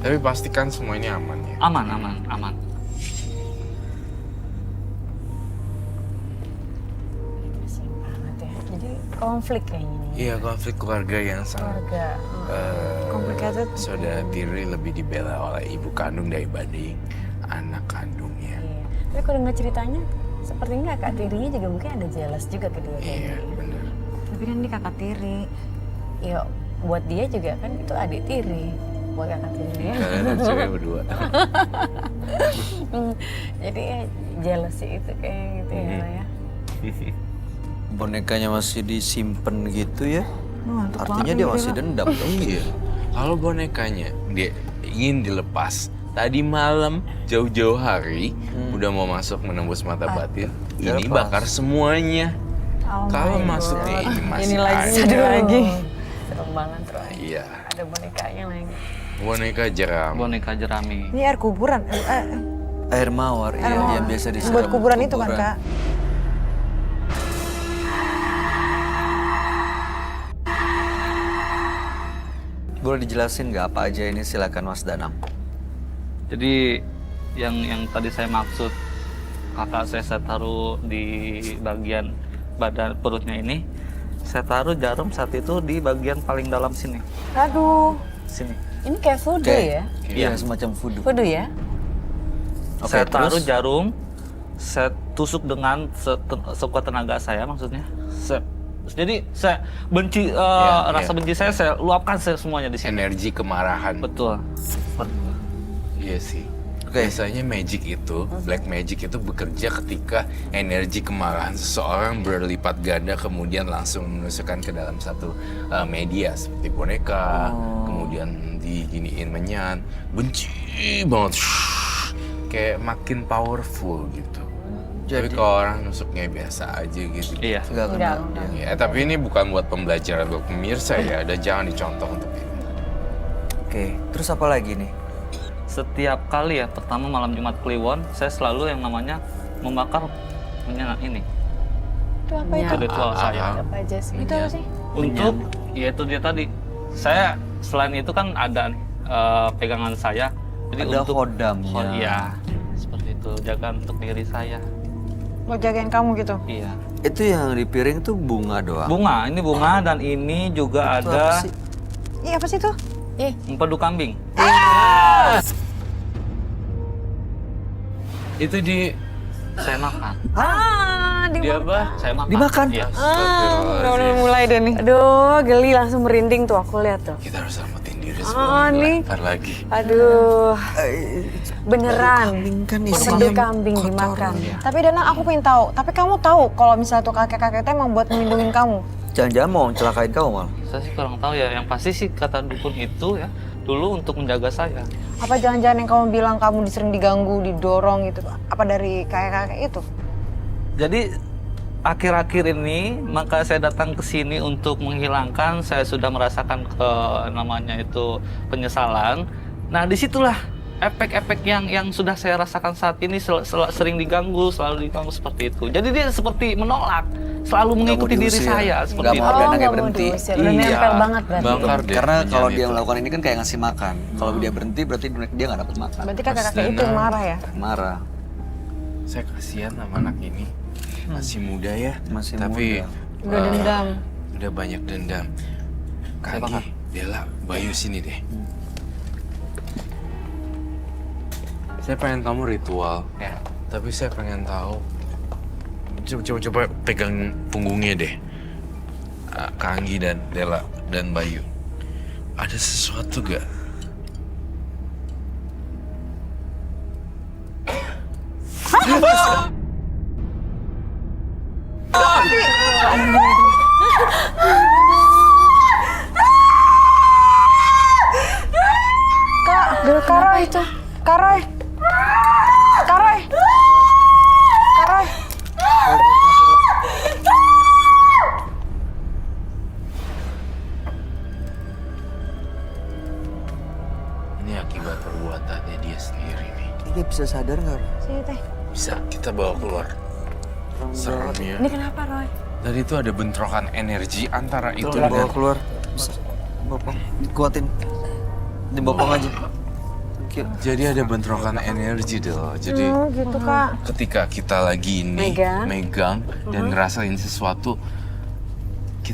Tapi pastikan semua ini aman ya. Aman. Kasian banget ya. Jadi konflik kayaknya nih. Iya, konflik keluarga yang sangat Keluarga. Complicated. saudara tiri lebih dibela oleh ibu kandung dibanding anak kandungnya. Iya. Tapi kalau dengar ceritanya, sepertinya kakak tirinya juga mungkin ada jealous juga ke dia. Iya, benar. Tapi kan dia kakak tiri. Iya, buat dia juga kan itu adik tiri. Buat kakak tirinya. Kalian ada cewek berdua. Jadi ya jealousy itu kayak gitu ya. Roy, ya. Bonekanya masih disimpan gitu ya? Artinya dia masih dendam dong. Iya. Kalau bonekanya dia ingin dilepas, tadi malam jauh-jauh hari udah mau masuk menembus mata batin, Dia ini lepas. bakar semuanya. Kalau masuknya ini masih Ini lagi, ada. ini lagi. Serem banget Roy. Iya. Ada bonekanya lagi. Boneka jeram. Boneka jerami. Ini air kuburan. Air mawar, iya, yang biasa disiram. Buat kuburan itu kan, Kak? Boleh dijelasin nggak apa aja ini? Silakan Mas Danang. Jadi yang tadi saya maksud kakak saya taruh di bagian badan perutnya ini, saya taruh jarum saat itu di bagian paling dalam sini. Aduh. Sini. Ini kayak voodoo ya? Iya, semacam voodoo. Voodoo ya? Oke, Saya taruh terus? jarum, saya tusuk dengan sekuat tenaga saya maksudnya. Jadi saya benci rasa benci saya luapkan semuanya di sini. Energi kemarahan. Betul. Iya sih. Oke. Biasanya magic itu, black magic itu bekerja ketika energi kemarahan seseorang berlipat ganda kemudian langsung menusukkan ke dalam satu media seperti boneka, kemudian diginiin menyan, benci banget, kayak makin powerful gitu. Tapi kalau orang nusuknya biasa aja gitu. Iya. Nggak kena. Ya, tapi ini bukan buat pembelajaran buat pemirsa ya, ada jangan dicontoh untuk ini. Oke, terus apa lagi nih? Setiap kali ya, pertama malam Jumat Kliwon, saya selalu yang namanya membakar minyak ini. Itu apa Iya. itu? Itu ritual saya. Apa aja sih? Itu apa sih? Untuk, ya itu dia tadi. Saya selain itu kan ada nih, pegangan saya. Jadi Ada untuk hodamnya. iya, seperti itu. Jaga untuk diri saya. Lo jagain kamu gitu? Iya. Itu yang di piring tuh bunga doang. Bunga, ini bunga dan ini juga Itu ada apa sih? Iya, apa sih itu? empedu kambing. Itu Saya makan. dia apa? Saya makan. Dimakan? Iya. Udah mulai deh nih. Aduh, geli langsung merinding tuh aku lihat tuh. Kita harus selamatin diri sebelum nih. dilempar lagi. Aduh, Eh, beneran. kan Empedu kambing dimakan. Tapi Danang, aku pengen tahu. Tapi kamu tahu kalau misalnya tuh kakek-kakek itu emang buat melindungi kamu? Jangan-jangan mau celakain kamu mal. Saya sih kurang tahu ya. Yang pasti sih kata dukun itu ya dulu untuk menjaga saya. Apa jangan-jangan yang kamu bilang kamu sering diganggu, didorong gitu? Apa dari kakek-kakek itu? Jadi akhir-akhir ini maka saya datang ke sini untuk menghilangkan. Saya sudah merasakan namanya itu penyesalan. Nah disitulah efek-efek yang sudah saya rasakan saat ini sering diganggu, selalu diganggu seperti itu. Jadi dia seperti menolak, selalu mengikuti diri diusir. saya Nggak seperti mau itu. Danang kayak nggak mau berhenti. diusir. Udah Iya. nempel banget berarti. Bakar deh. Karena kalau minyak dia itu. melakukan ini kan kayak ngasih makan. Kalau dia berhenti berarti dia nggak dapat makan. Berarti kakek-kakek itu yang marah ya? Marah. Saya kasihan sama anak ini. Masih muda ya. Masih tapi muda. Udah dendam. udah banyak dendam. Kaki, Bella, Bayu sini deh. Saya pengen kamu ritual. Ya. Tapi saya pengen tahu. Coba pegang punggungnya deh. Kak Anggi dan Dela dan Bayu. Ada sesuatu gak? Karoy itu. Karoy. Karoy. Karoy. Ini akibat perbuatannya dia sendiri nih. Dia bisa sadar nggak? Sini teh. Bisa kita bawa keluar. Serem ya. Ini kenapa Roy? Tadi itu ada bentrokan energi antara itu Bawa dengan keluar. Bisa. Bopong. Kuatin. Dibopong aja. Thank you. Jadi ada bentrokan energi Del. Jadi Oh gitu Kak. ketika kita lagi ini megang dan ngerasain sesuatu,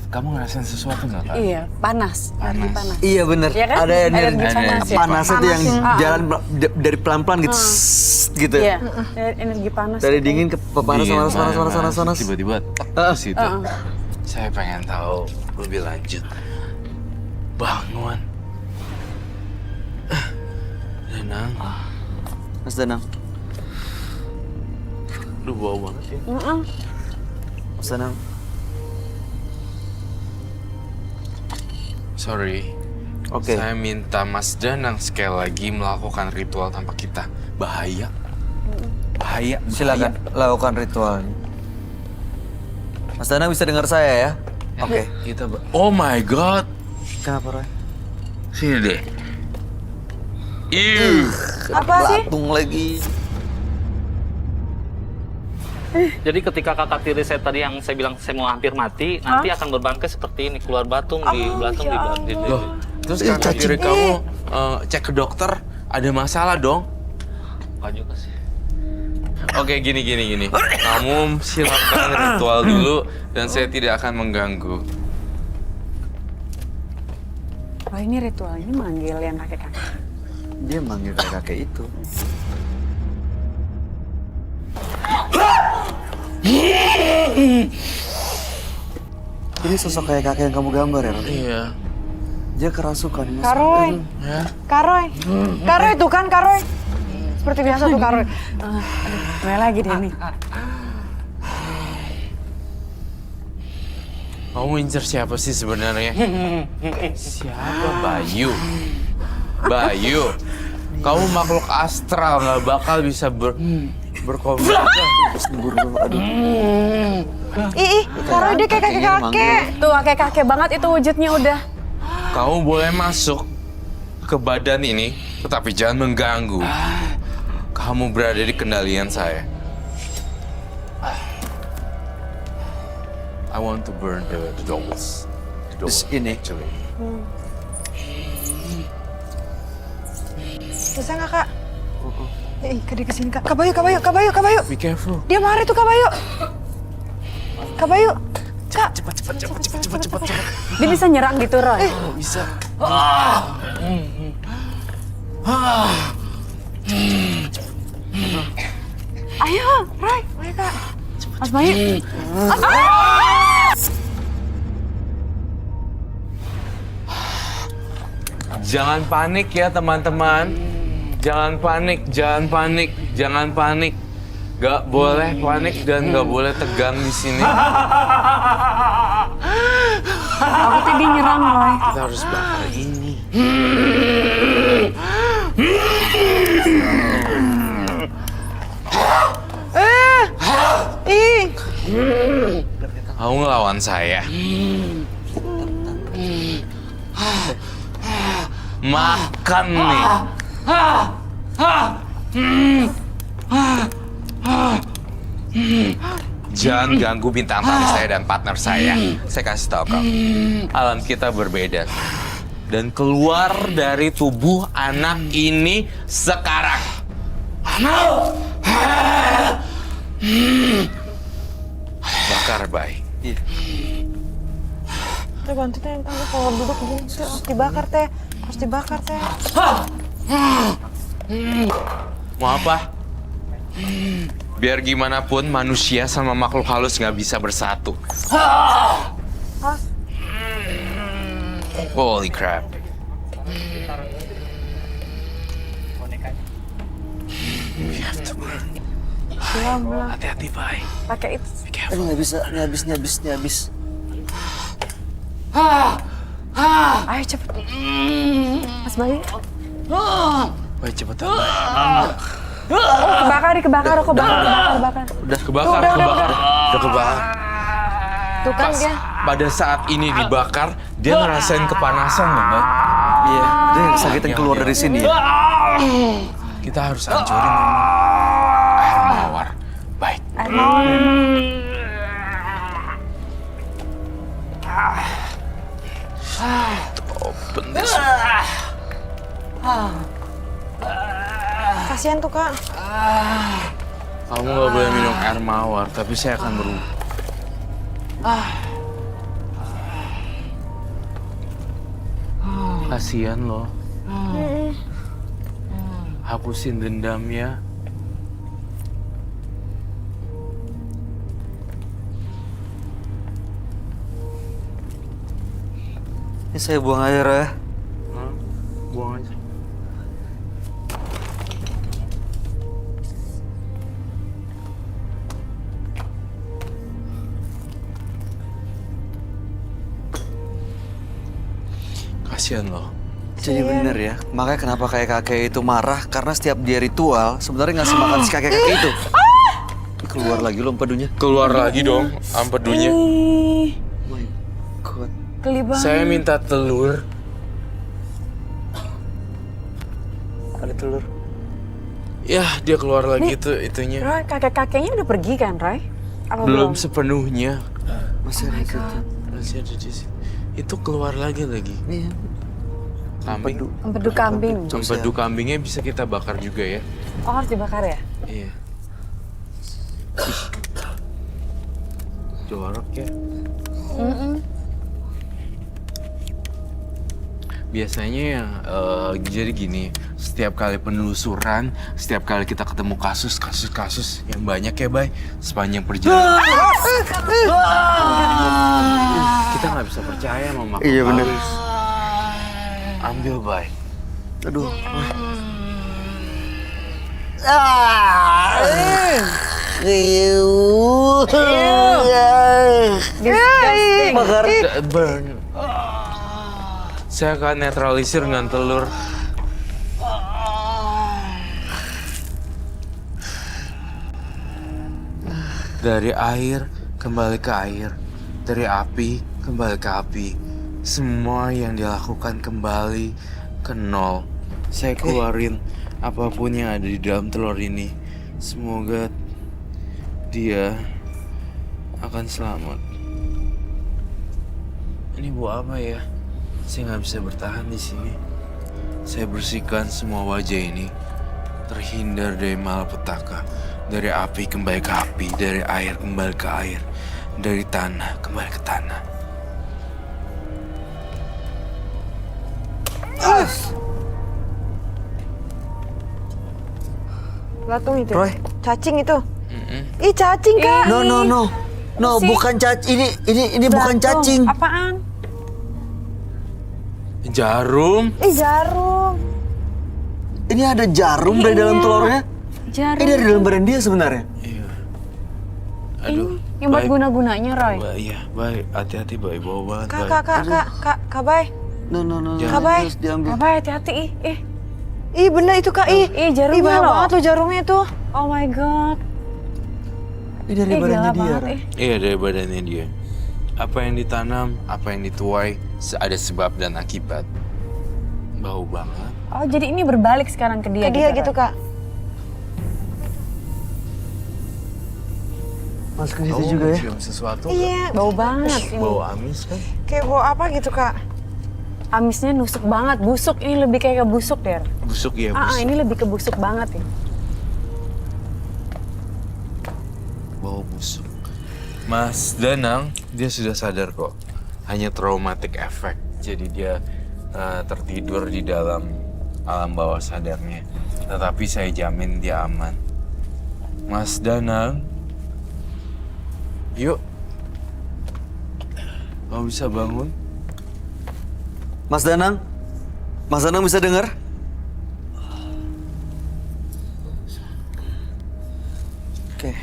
kamu ngerasain sesuatu nggak Kak? Iya, panas. Lagi panas. Iya bener. Iya kan? Ada energi Energi panas ya. panas itu yang Panas. jalan dari pelan-pelan gitu. Sssst, gitu. Iya, energi panas. Dari dingin ke panas Dingin, panas. Tiba-tiba tek ke situ. Saya pengen tahu lebih lanjut. Bangun. Danang. Mas Danang. Lu bau banget ya. Mas Danang. Sorry. Oke. Saya minta Mas Danang sekali lagi melakukan ritual tanpa kita. Bahaya. Bahaya. Silakan lakukan ritualnya. Mas Danang bisa dengar saya ya? Oke. Kita oh my god. Kenapa Roy? Sini deh. Ih. Apa sih? Belatung lagi. Jadi ketika kakak tiri saya tadi yang saya bilang saya mau hampir mati, nanti akan berbangkai seperti ini, keluar batung di belatung di Loh, terus kakak tiri kamu cek ke dokter, ada masalah dong? Enggak juga sih. Oke, gini. Kamu silakan ritual dulu dan saya tidak akan mengganggu. Roy, ini ritual ini manggil yang kakek-kakek. Dia manggil kakek itu. Ini sosok kayak kakek yang kamu gambar ya, Roy? Iya. Dia kerasukan. Mas. Karoy. Ya. Karoy. Karoy tuh kan Karoy. Seperti biasa tuh Karoy. Mulai lagi deh nih. Kamu incer siapa sih sebenarnya? Siapa? Bayu. Bayu. Kamu makhluk astral, nggak bakal bisa berkomunikasi. Aduh. Ih, Karoy dia kayak kakek-kakek. Tuh kakek-kakek banget itu wujudnya udah. Kamu boleh masuk ke badan ini, tetapi jangan mengganggu. Kamu berada di kendalian saya. I want to burn the dolls. The Terus ini. actually. Bisa nggak Kak? Dia kesini Kak. Kak Bayu. Be careful. Dia marah tuh Kak Bayu. Kak Bayu. Kak. Cepat. Dia bisa nyerang gitu, Roy. Oh, bisa. Ayo, Roy. Ayo Kak. Mas Bayu. Jangan panik ya teman-teman. Jangan panik. Gak boleh panik dan gak boleh tegang di sini. Aku tadi nyerang, Roy. Kita harus bakar ini. Ih. Kamu ngelawan saya. Makan nih. Jangan ganggu bintang tamu saya dan partner saya. Saya kasih tahu kamu. Alam kita berbeda. Dan keluar dari tubuh anak ini sekarang. Bakar baik. Teh bantu teh, kamu kalau duduk gini teh harus dibakar teh. Mau apa? Biar gimana pun manusia sama makhluk halus nggak bisa bersatu. Holy crap. We have to burn. Hati-hati, Bay. Pakai itu. Aduh, nggak bisa. Ini habis. Ayo cepet. Mas Bayu. Bay, cepetan, Bay. Kebakar. Udah kebakar. Tuh kan dia. Pada saat ini dibakar, dia ngerasain kepanasan loh, Bay. Iya, dia kesakitan keluar dari sini ya. Kita harus hancurin ini. Air mawar. Baik. Open this. Kasihan tuh Kak. Kamu gak boleh minum air mawar, tapi saya akan berubah. Kasihan loh. Hapusin dendamnya. Ini saya buang air ya. Buang aja. Kasihan loh. Jadi bener ya, makanya kenapa kakek-kakek itu marah karena setiap dia ritual sebenarnya ngasih makan si kakek-kakek itu. Keluar lagi lo empedunya. Keluar lagi dong empedunya. Ih, Oh my god. geli banget. Saya minta telur. Ada telur. Ya, dia keluar lagi itunya. Roy, kakek-kakeknya udah pergi kan, Roy? Apa Belum sepenuhnya. Masih ada situ. Masih ada di sini. Itu keluar lagi. Iya. Kambing. Empedu kambing. Empedu kambingnya bisa kita bakar juga ya. Oh, harus dibakar ya? Iya. Jorok ya. Biasanya ya, jadi gini, setiap kali penelusuran, setiap kali kita ketemu kasus yang banyak ya, Bay, sepanjang perjalanan. Kita nggak bisa percaya sama makhluk Iya, bener. halus. Ambil, Bay. Aduh. Disgusting. Burn. Saya akan netralisir dengan telur. Dari air kembali ke air, dari api kembali ke api. Semua yang dilakukan kembali ke nol. Saya keluarin apapun yang ada di dalam telur ini. Semoga dia akan selamat. Ini buat apa ya? Saya nggak bisa bertahan di sini. Saya bersihkan semua wajah ini, terhindar dari malapetaka, dari api kembali ke api, dari air kembali ke air, dari tanah kembali ke tanah. Latung itu. Roy. Cacing itu. Ih, cacing, Kak. No, bukan cacing. Ini bukan cacing. Apaan? Jarum. Ih, jarum. Ini ada jarum dari dalam telurnya. Jarum. Ini dari dalam badan dia sebenarnya. Iya. Aduh. Yang buat baik. guna-gunanya, Roy. Iya, baik. Hati-hati, baik. Bawa banget, Kak, baik. Kak, Bay. No. Kak, Bay. Harus diambil. Apa hati-hati ih. Ih, bener itu, Kak. Ih, jarumnya banyak loh. banget tuh jarumnya itu. Oh my god. Ini dari badannya gila dia. banget, Ra. Iya, dari badannya dia. Apa yang ditanam, apa yang dituai, ada sebab dan akibat. Bau banget. Oh, jadi ini berbalik sekarang ke dia Ke dia gitu, Roy? Kak. Masuk ke situ juga ya. Mencium sesuatu. Iya. Bau banget ini. Bau amis kan? Kayak bawa apa gitu, Kak. Amisnya nusuk banget, busuk. Ini lebih kayak ke busuk, Der. Busuk ya, busuk. Ini lebih ke busuk banget ya. Bau busuk. Mas Danang, dia sudah sadar kok. Hanya traumatic effect. Jadi dia tertidur di dalam alam bawah sadarnya. Tetapi saya jamin dia aman. Mas Danang, yuk. Kamu bisa bangun? Mas Danang bisa dengar? Oke.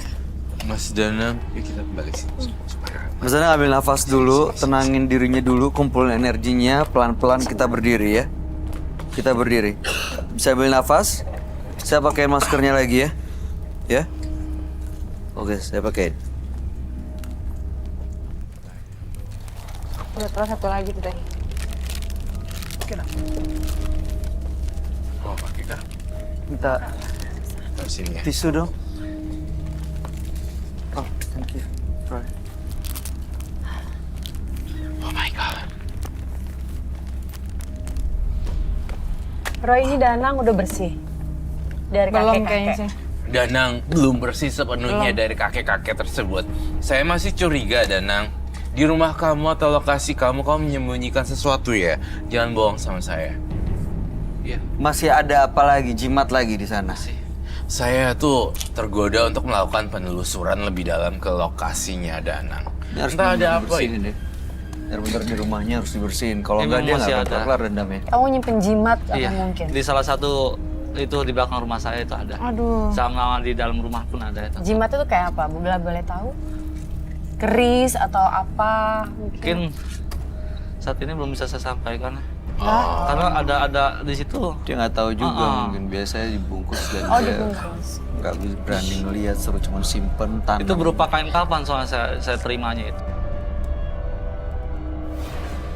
Mas Danang, yuk kita kembali sini. Supaya Mas Danang ambil nafas dulu, tenangin dirinya dulu, kumpulin energinya, pelan-pelan kita berdiri ya. Kita berdiri. Bisa ambil nafas. Saya pakai maskernya lagi ya. Ya. Oke, saya pakai. Udah terus satu lagi tuh tadi. mau pakai kah? Minta Taruh sini ya. tisu dong. Oh, thank you. Roy. Oh my god. Roy, ini Danang udah bersih. Dari Belum kakek-kakek. kayaknya sih. Danang belum bersih sepenuhnya dari kakek-kakek tersebut. Saya masih curiga, Danang. Di rumah kamu atau lokasi kamu menyembunyikan sesuatu ya? Jangan bohong sama saya. Ya, Masih ada apa lagi? Jimat lagi di sana. saya tuh tergoda untuk melakukan penelusuran lebih dalam ke lokasinya Danang. Ini harus Entah ada apa dibersihin ini. deh. Bener-bener di rumahnya harus dibersihin. Kalau Ini enggak dia masih nggak ada. akan kelar dendamnya. Kamu nyimpen jimat apa Iya, mungkin? di salah satu itu di belakang rumah saya itu ada. Aduh. Sama di dalam rumah pun ada itu. Jimat itu kayak apa? Boleh tahu? Keris atau apa? Mungkin saat ini belum bisa saya sampaikan. Karena ada di situ. Dia nggak tahu juga mungkin biasanya dibungkus dan Oh, dia dibungkus. nggak berani ngelihat, suruh cuma simpen tanam. Itu berupa kain kafan soalnya saya terimanya itu.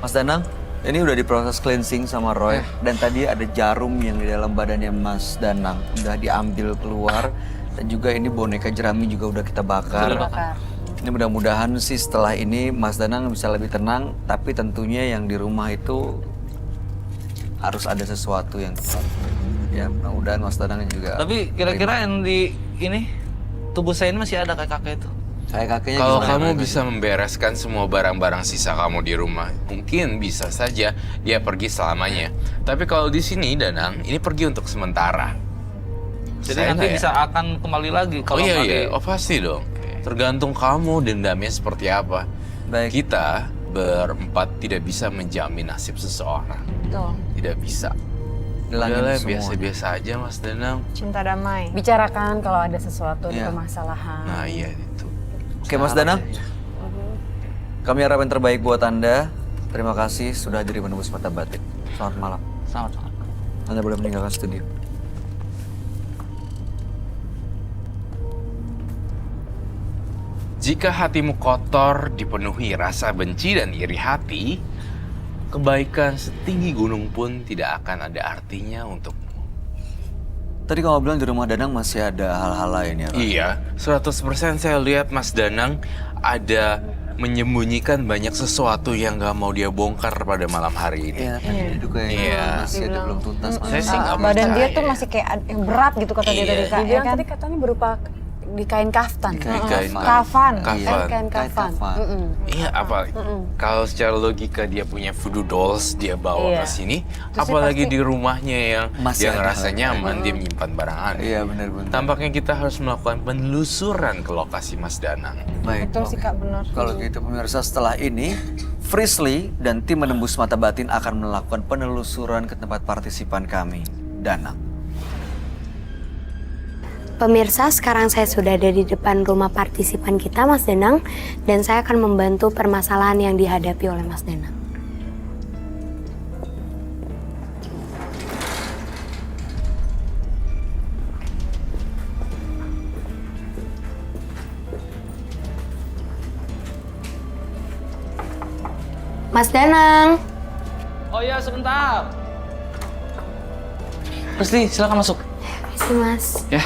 Mas Danang, ini udah diproses cleansing sama Roy dan tadi ada jarum yang di dalam badannya Mas Danang udah diambil keluar dan juga ini boneka jerami juga udah kita bakar. Bakar. Ini mudah-mudahan sih setelah ini Mas Danang bisa lebih tenang, tapi tentunya yang di rumah itu harus ada sesuatu yang tepat. Ya, mudah-mudahan Mas Danang juga. Tapi kira-kira yang di ini tubuh saya ini masih ada kayak kakek itu. kayak kakeknya Kalau gimana, kamu Roy? bisa membereskan semua barang-barang sisa kamu di rumah, mungkin bisa saja dia pergi selamanya. Tapi kalau di sini, Danang, ini pergi untuk sementara. Jadi Saya nanti nggak ya? bisa akan kembali lagi Oh kalau iya, nggak iya. di- Oh pasti dong. Tergantung kamu dendamnya seperti apa. Baik. Kita berempat tidak bisa menjamin nasib seseorang. Betul. Tidak bisa. Hilangin Udahlah, semuanya. biasa-biasa aja Mas Danang. Cinta damai. Bicarakan kalau ada sesuatu Iya. permasalahan. Nah iya itu. Oke Mas Danang, kami harap yang terbaik buat Anda. Terima kasih sudah hadir di Menembus Mata Batin. Selamat malam. Sama-sama. Anda boleh meninggalkan studio. Jika hatimu kotor, dipenuhi rasa benci dan iri hati, kebaikan setinggi gunung pun tidak akan ada artinya untukmu. Tadi kamu bilang di rumah Danang masih ada hal-hal lain ya, Roy? Iya, 100% saya lihat Mas Danang ada menyembunyikan banyak sesuatu yang gak mau dia bongkar pada malam hari ini. Iya, tadi itu kayaknya Iya. masih ada belum tuntas. Saya sih nggak Badan dia percaya. tuh masih kayak yang berat gitu kata dia Iya. tadi Kak, Dia ya bilang kan? tadi katanya berupa di kain kaftan. Kain Kain Kafan. Kafan. Kain kafan. Mm-mm. Iya, apa? Kalau secara logika dia punya voodoo dolls, dia bawa Iya. ke sini. Terus dia Apalagi pasti- di rumahnya yang Masih dia ada ngerasa hal- nyaman, dia menyimpan barang aneh. Iya benar-benar. Tampaknya kita harus melakukan penelusuran ke lokasi Mas Danang. Baik. Betul sih oke. Kak, benar. Kalau gitu pemirsa, setelah ini Frisly dan tim Menembus Mata Batin akan melakukan penelusuran ke tempat partisipan kami, Danang. Pemirsa, sekarang saya sudah ada di depan rumah partisipan kita, Mas Danang, dan saya akan membantu permasalahan yang dihadapi oleh Mas Danang. Mas Danang, Oh iya, sebentar. Rusli, silakan masuk. permisi Mas. Ya.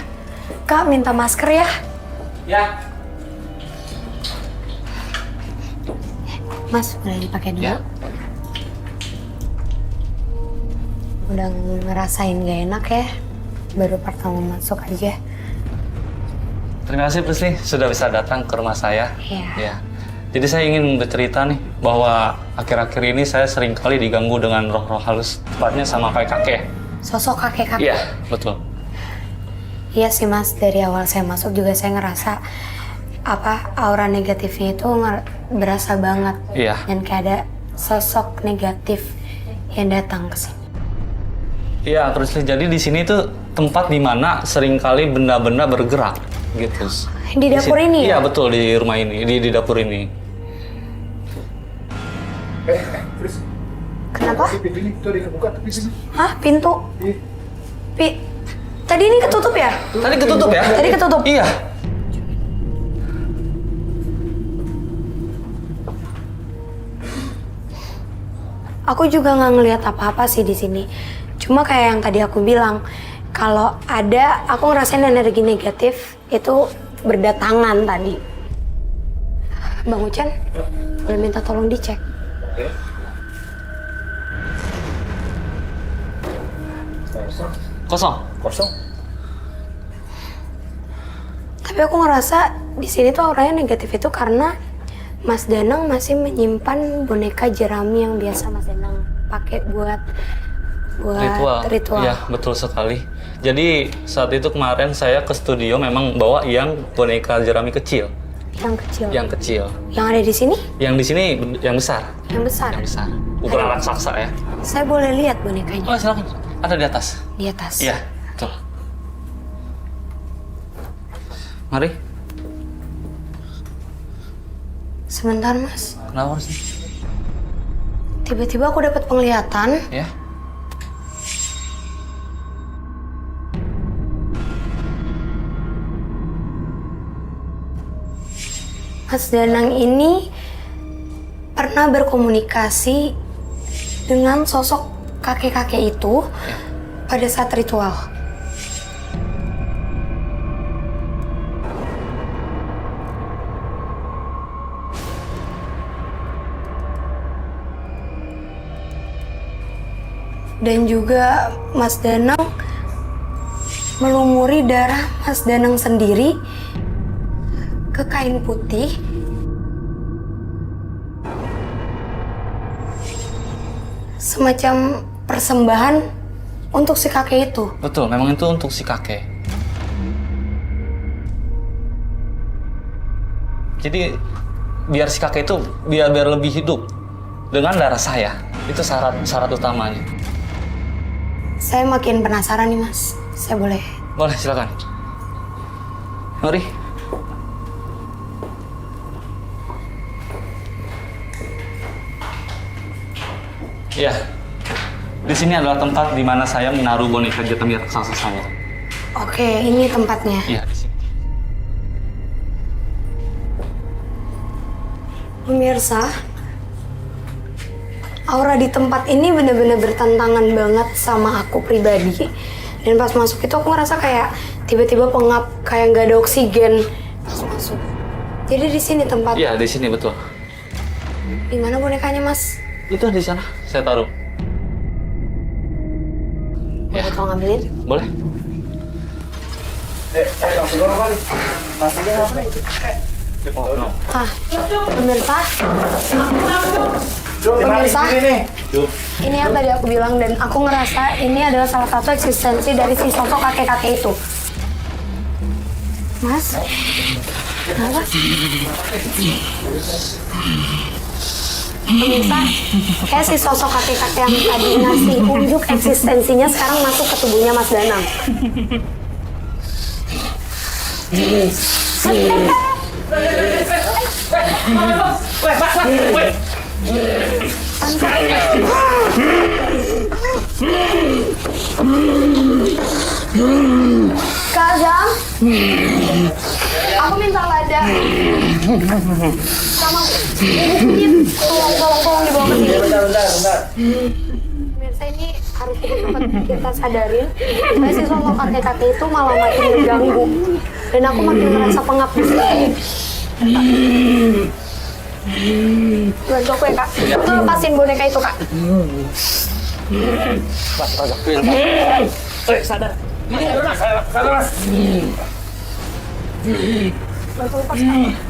Kak, minta masker ya. Ya. Mas, boleh dipakai dulu? Ya. Udah ngerasain gak enak ya? Baru pertama masuk aja. Terima kasih Prisli sudah bisa datang ke rumah saya. Iya. Ya. Jadi saya ingin bercerita nih bahwa akhir-akhir ini saya sering kali diganggu dengan roh-roh halus, tepatnya sama kakek. Sosok kakek-kakek. Iya, betul. Iya sih Mas, dari awal saya masuk juga saya ngerasa aura negatifnya itu berasa banget. Iya. Dan kayak ada sosok negatif yang datang ke sini. Iya, Prisli. Jadi di sini tuh tempat di mana sering kali benda-benda bergerak gitu. Di dapur sini- ini ya? Iya, betul, di rumah ini, di dapur ini. Kenapa? Hah, pintu? Tadi ini ketutup ya? Tadi ketutup ya? Tadi ketutup. Iya. Aku juga nggak ngelihat apa-apa sih di sini. Cuma kayak yang tadi aku bilang, kalau ada aku ngerasain energi negatif itu berdatangan tadi. Bang Ucan, boleh minta tolong dicek. Kosong. Tapi aku ngerasa di sini tuh auranya negatif itu karena Mas Danang masih menyimpan boneka jerami yang biasa Mas Danang pakai buat ritual. Iya, betul sekali. Jadi saat itu kemarin saya ke studio memang bawa yang boneka jerami kecil. Yang kecil. Yang kecil. Yang ada di sini? Yang di sini yang besar. Yang besar. Yang besar. Ukuran raksasa ya. Saya boleh lihat bonekanya Oh, silakan. Ada di atas. di atas. Iya, betul. Mari. Sebentar Mas. Kenapa sih? Tiba-tiba aku dapat penglihatan. Ya. Mas Danang ini pernah berkomunikasi dengan sosok kakek-kakek itu pada saat ritual. Dan juga Mas Danang melumuri darah Mas Danang sendiri ke kain putih. Semacam persembahan untuk si kakek itu. Betul, memang itu untuk si kakek. Jadi biar si kakek itu biar lebih hidup dengan darah saya. Itu syarat utamanya. Saya makin penasaran nih Mas. Saya boleh? Boleh, silakan. Mari. Ya, di sini adalah tempat di mana saya menaruh boneka Jatamir raksasa saya. Oke, ini tempatnya. Iya, di sini. Pemirsa, aura di tempat ini benar-benar bertentangan banget sama aku pribadi. Dan pas masuk itu aku ngerasa kayak tiba-tiba pengap, kayak nggak ada oksigen pas masuk. Jadi di sini tempat. Iya, di sini betul. Di mana bonekanya, Mas? Itu di sana, saya taruh. Boleh tolong ngambilin? Boleh. Ah, pemirsa. Pemirsa, ini yang tadi aku bilang dan aku ngerasa ini adalah salah satu eksistensi dari si sosok kakek-kakek itu. Mas, kenapa? Pemirsa, kayak si sosok kakek-kakek yang tadi ngasih unjuk eksistensinya sekarang masuk ke tubuhnya Mas Danang. Kak Azam, aku minta lada sama bubuk tolong dibawa ke sini. Pemirsa, ini harus kita sadarin supaya si sosok kakek-kakek itu malah makin mengganggu dan aku makin merasa pengap di sini. Bantu aku ya Kak, itu lepasin boneka itu Kak. Sadar. Bantu lepas Kak.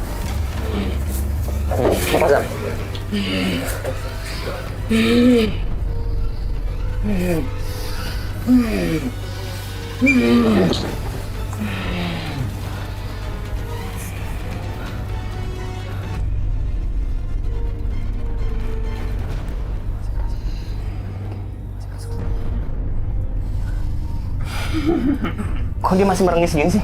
Kok dia masih merengis gini sih?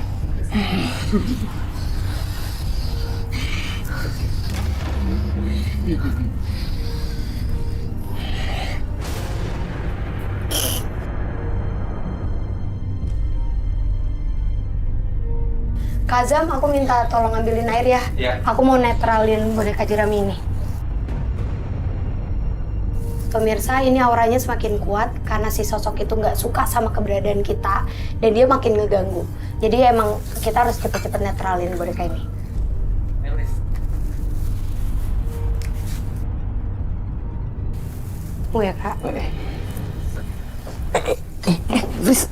Kak Azam, aku minta tolong ambilin air ya. Iya. Aku mau netralin boneka jerami ini. Pemirsa, ini auranya semakin kuat karena si sosok itu nggak suka sama keberadaan kita dan dia makin ngeganggu. Jadi emang kita harus cepet-cepet netralin boneka ini. Ya Kak. Please.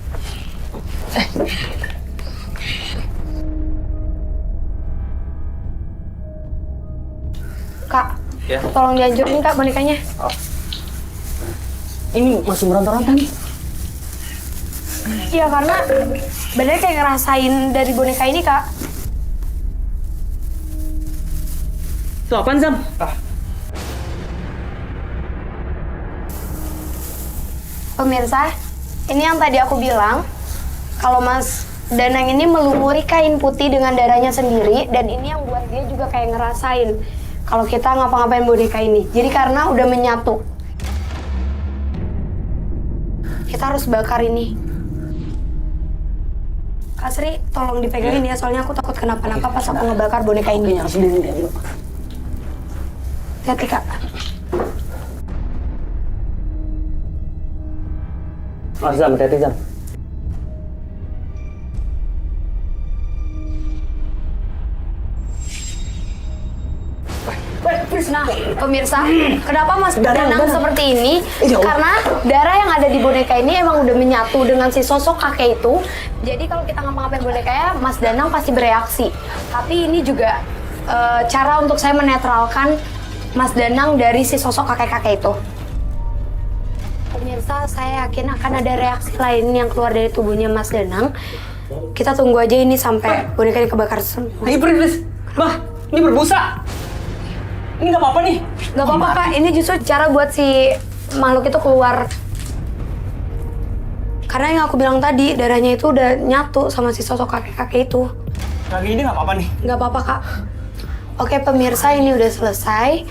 Kak, Ya. tolong dihancurin Kak bonekanya. Ini masih meronta-ronta nih. Iya karena bener kayak ngerasain dari boneka ini Kak. Itu apaan, Zam? Pemirsa, ini yang tadi aku bilang, kalau Mas Danang ini melumuri kain putih dengan darahnya sendiri, dan ini yang buat dia juga kayak ngerasain kalau kita ngapa-ngapain boneka ini. Jadi karena udah menyatu Kita harus bakar ini. Kak Sri, tolong dipegangin ya, soalnya aku takut kenapa-napa pas aku ngebakar boneka ini. Harus dulu. Hati Kak. Zam, hati-hati Zam. Nah, pemirsa, kenapa Mas Danang seperti ini? Karena darah yang ada di boneka ini emang udah menyatu dengan si sosok kakek itu. Jadi kalau kita ngapa-ngapain bonekanya, Mas Danang pasti bereaksi. Tapi ini juga cara untuk saya menetralkan Mas Danang dari si sosok kakek-kakek itu. Pemirsa, saya yakin akan ada reaksi lain yang keluar dari tubuhnya Mas Danang. Kita tunggu aja ini sampai boneka ini kebakar semua. Ini Prince. Mah, ini berbusa. Ini nggak apa-apa nih. Gak apa-apa Kak, ini justru cara buat si makhluk itu keluar. Karena yang aku bilang tadi, darahnya itu udah nyatu sama si sosok kakek-kakek itu. Kaki ini nggak apa-apa nih. Gak apa-apa Kak. Oke pemirsa, ini udah selesai.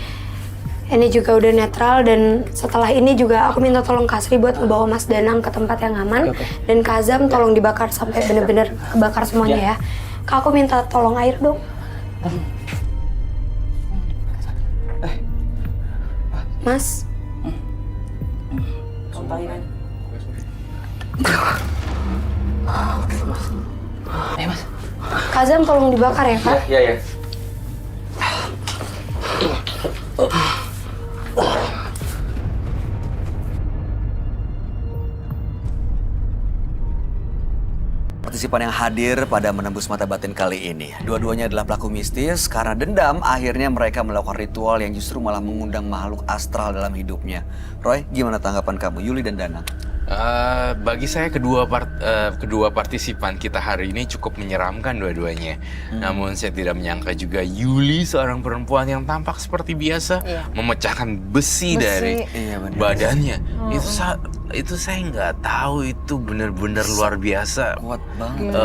Ini juga udah netral dan setelah ini juga aku minta tolong Kak Sri buat ngebawa Mas Danang ke tempat yang aman. Dan Kak Azam tolong dibakar sampai bener-bener kebakar semuanya ya. Kak, aku minta tolong air dong. Mas. Mas. Kazam tolong dibakar ya Kak. Iya. Partisipan yang hadir pada menembus mata batin kali ini, dua-duanya adalah pelaku mistis. Karena dendam, akhirnya mereka melakukan ritual yang justru malah mengundang makhluk astral dalam hidupnya. Roy, gimana tanggapan kamu, Yuli dan Danang? Bagi saya kedua partisipan kita hari ini cukup menyeramkan dua-duanya. Namun saya tidak menyangka juga Yuli, seorang perempuan yang tampak seperti biasa, memecahkan besi dari badannya. Itu saya nggak tahu, itu benar-benar luar biasa. Kuat banget.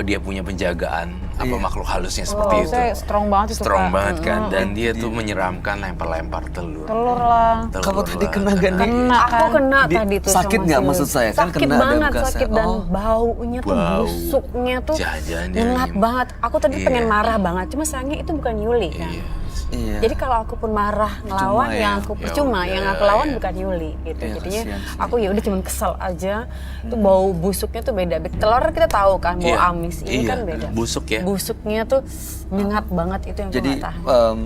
Dia punya penjagaan makhluk halusnya seperti itu. Saya strong banget itu, Strong Kak. banget kan, dan dia tuh menyeramkan, lempar-lempar telur. Telur lah. Kamu tadi kena gak nih? Aku kena tadi tuh sakit sama nggak si maksud saya? Kan sakit kena ada banget, bekasnya. sakit dan Oh. baunya tuh busuknya tuh Jajannya nyengat ini. banget. Aku tadi Iya. pengen marah banget, cuma sayangnya itu bukan Yuli kan. Iya. Jadi kalau aku pun marah ngelawan, ya. yang aku Ya percuma, udah, yang aku lawan ya. bukan Yuli gitu. Iya, Jadinya kasihan sih. aku ya udah cuma kesel aja. Itu bau busuknya tuh beda. Telur kita tahu kan bau Iya. amis, ini Iya, kan beda. busuk ya. Busuknya tuh nyengat banget, itu yang Jadi aku nggak tahan.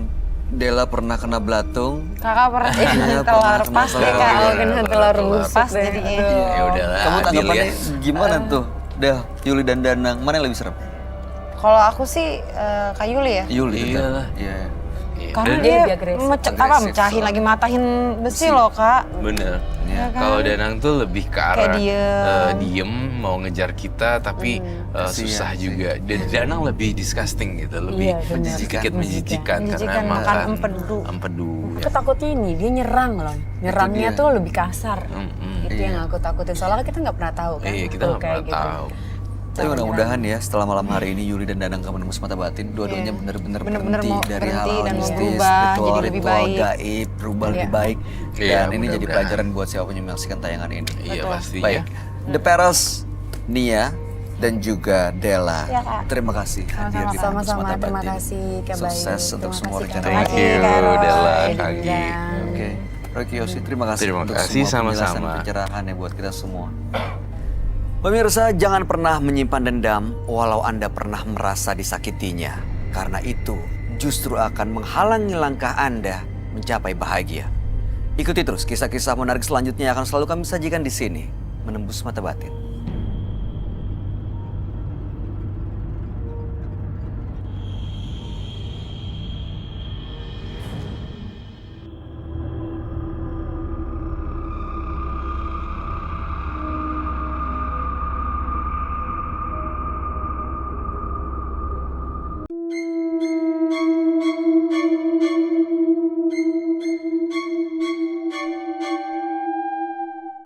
Della pernah kena belatung. Kakak pernah Iya, telur pernah pas kena deh telur. Kak. Oh, kena telur busuk Pas deh. jadinya. Aduh. Ya udahlah, Kamu adil tanggapannya ya. gimana tuh? Dah, Yuli dan Danang, mana yang lebih serem? Kalau aku sih Kak Yuli ya. Yuli tetap. Iyalah. Iya. Iya. Karena Dan- dia dia lebih agresif. Agresif, mecahin lagi matahin besi loh Kak. Bener. Ya kan? Kalau Danang tuh lebih ke arah Kayak diem, mau ngejar kita, tapi susah juga. Dan Danang lebih disgusting gitu, lebih Iya, bener. sedikit menjijikan karena Menjijikan, makan makan empedu. empedu. Aku takutnya ini, dia nyerang loh. Nyerangnya dia. tuh lebih kasar. Itu yang aku takutin, soalnya kita nggak pernah tahu kan. Iya, kita tuh nggak kayak pernah tahu. Tapi mudah-mudahan ya setelah malam hari ini Yuli dan Danang akan menembus mata batin, dua-duanya benar-benar Bener-bener berhenti mau dari berhenti hal-hal dan mau mistis, berubah, jadi lebih ritual-ritual baik. gaib, berubah lebih Iya. baik. Iya, Dan ini jadi mudah-mudahan. pelajaran buat siapapun yang menyaksikan tayangan ini. Iya pastinya. Baik, The Perils, Nia, dan juga Della. Iya, Kak. Terima kasih hadir di Menembus Sama-sama, Mata terima Batin. kasih Kak Bayu. Sukses untuk Terima semua kasih, rencana. Kak Thank Bayu. you, Kak Roy. Della, Iya, Kagi. Dan- Oke, Roy Kiyoshi, terima kasih Terima untuk kasih, semua penjelasan sama-sama. pencerahannya buat kita semua. Pemirsa, jangan pernah menyimpan dendam walau Anda pernah merasa disakitinya. Karena itu justru akan menghalangi langkah Anda mencapai bahagia. Ikuti terus kisah-kisah menarik selanjutnya yang akan selalu kami sajikan di sini. Menembus Mata Batin.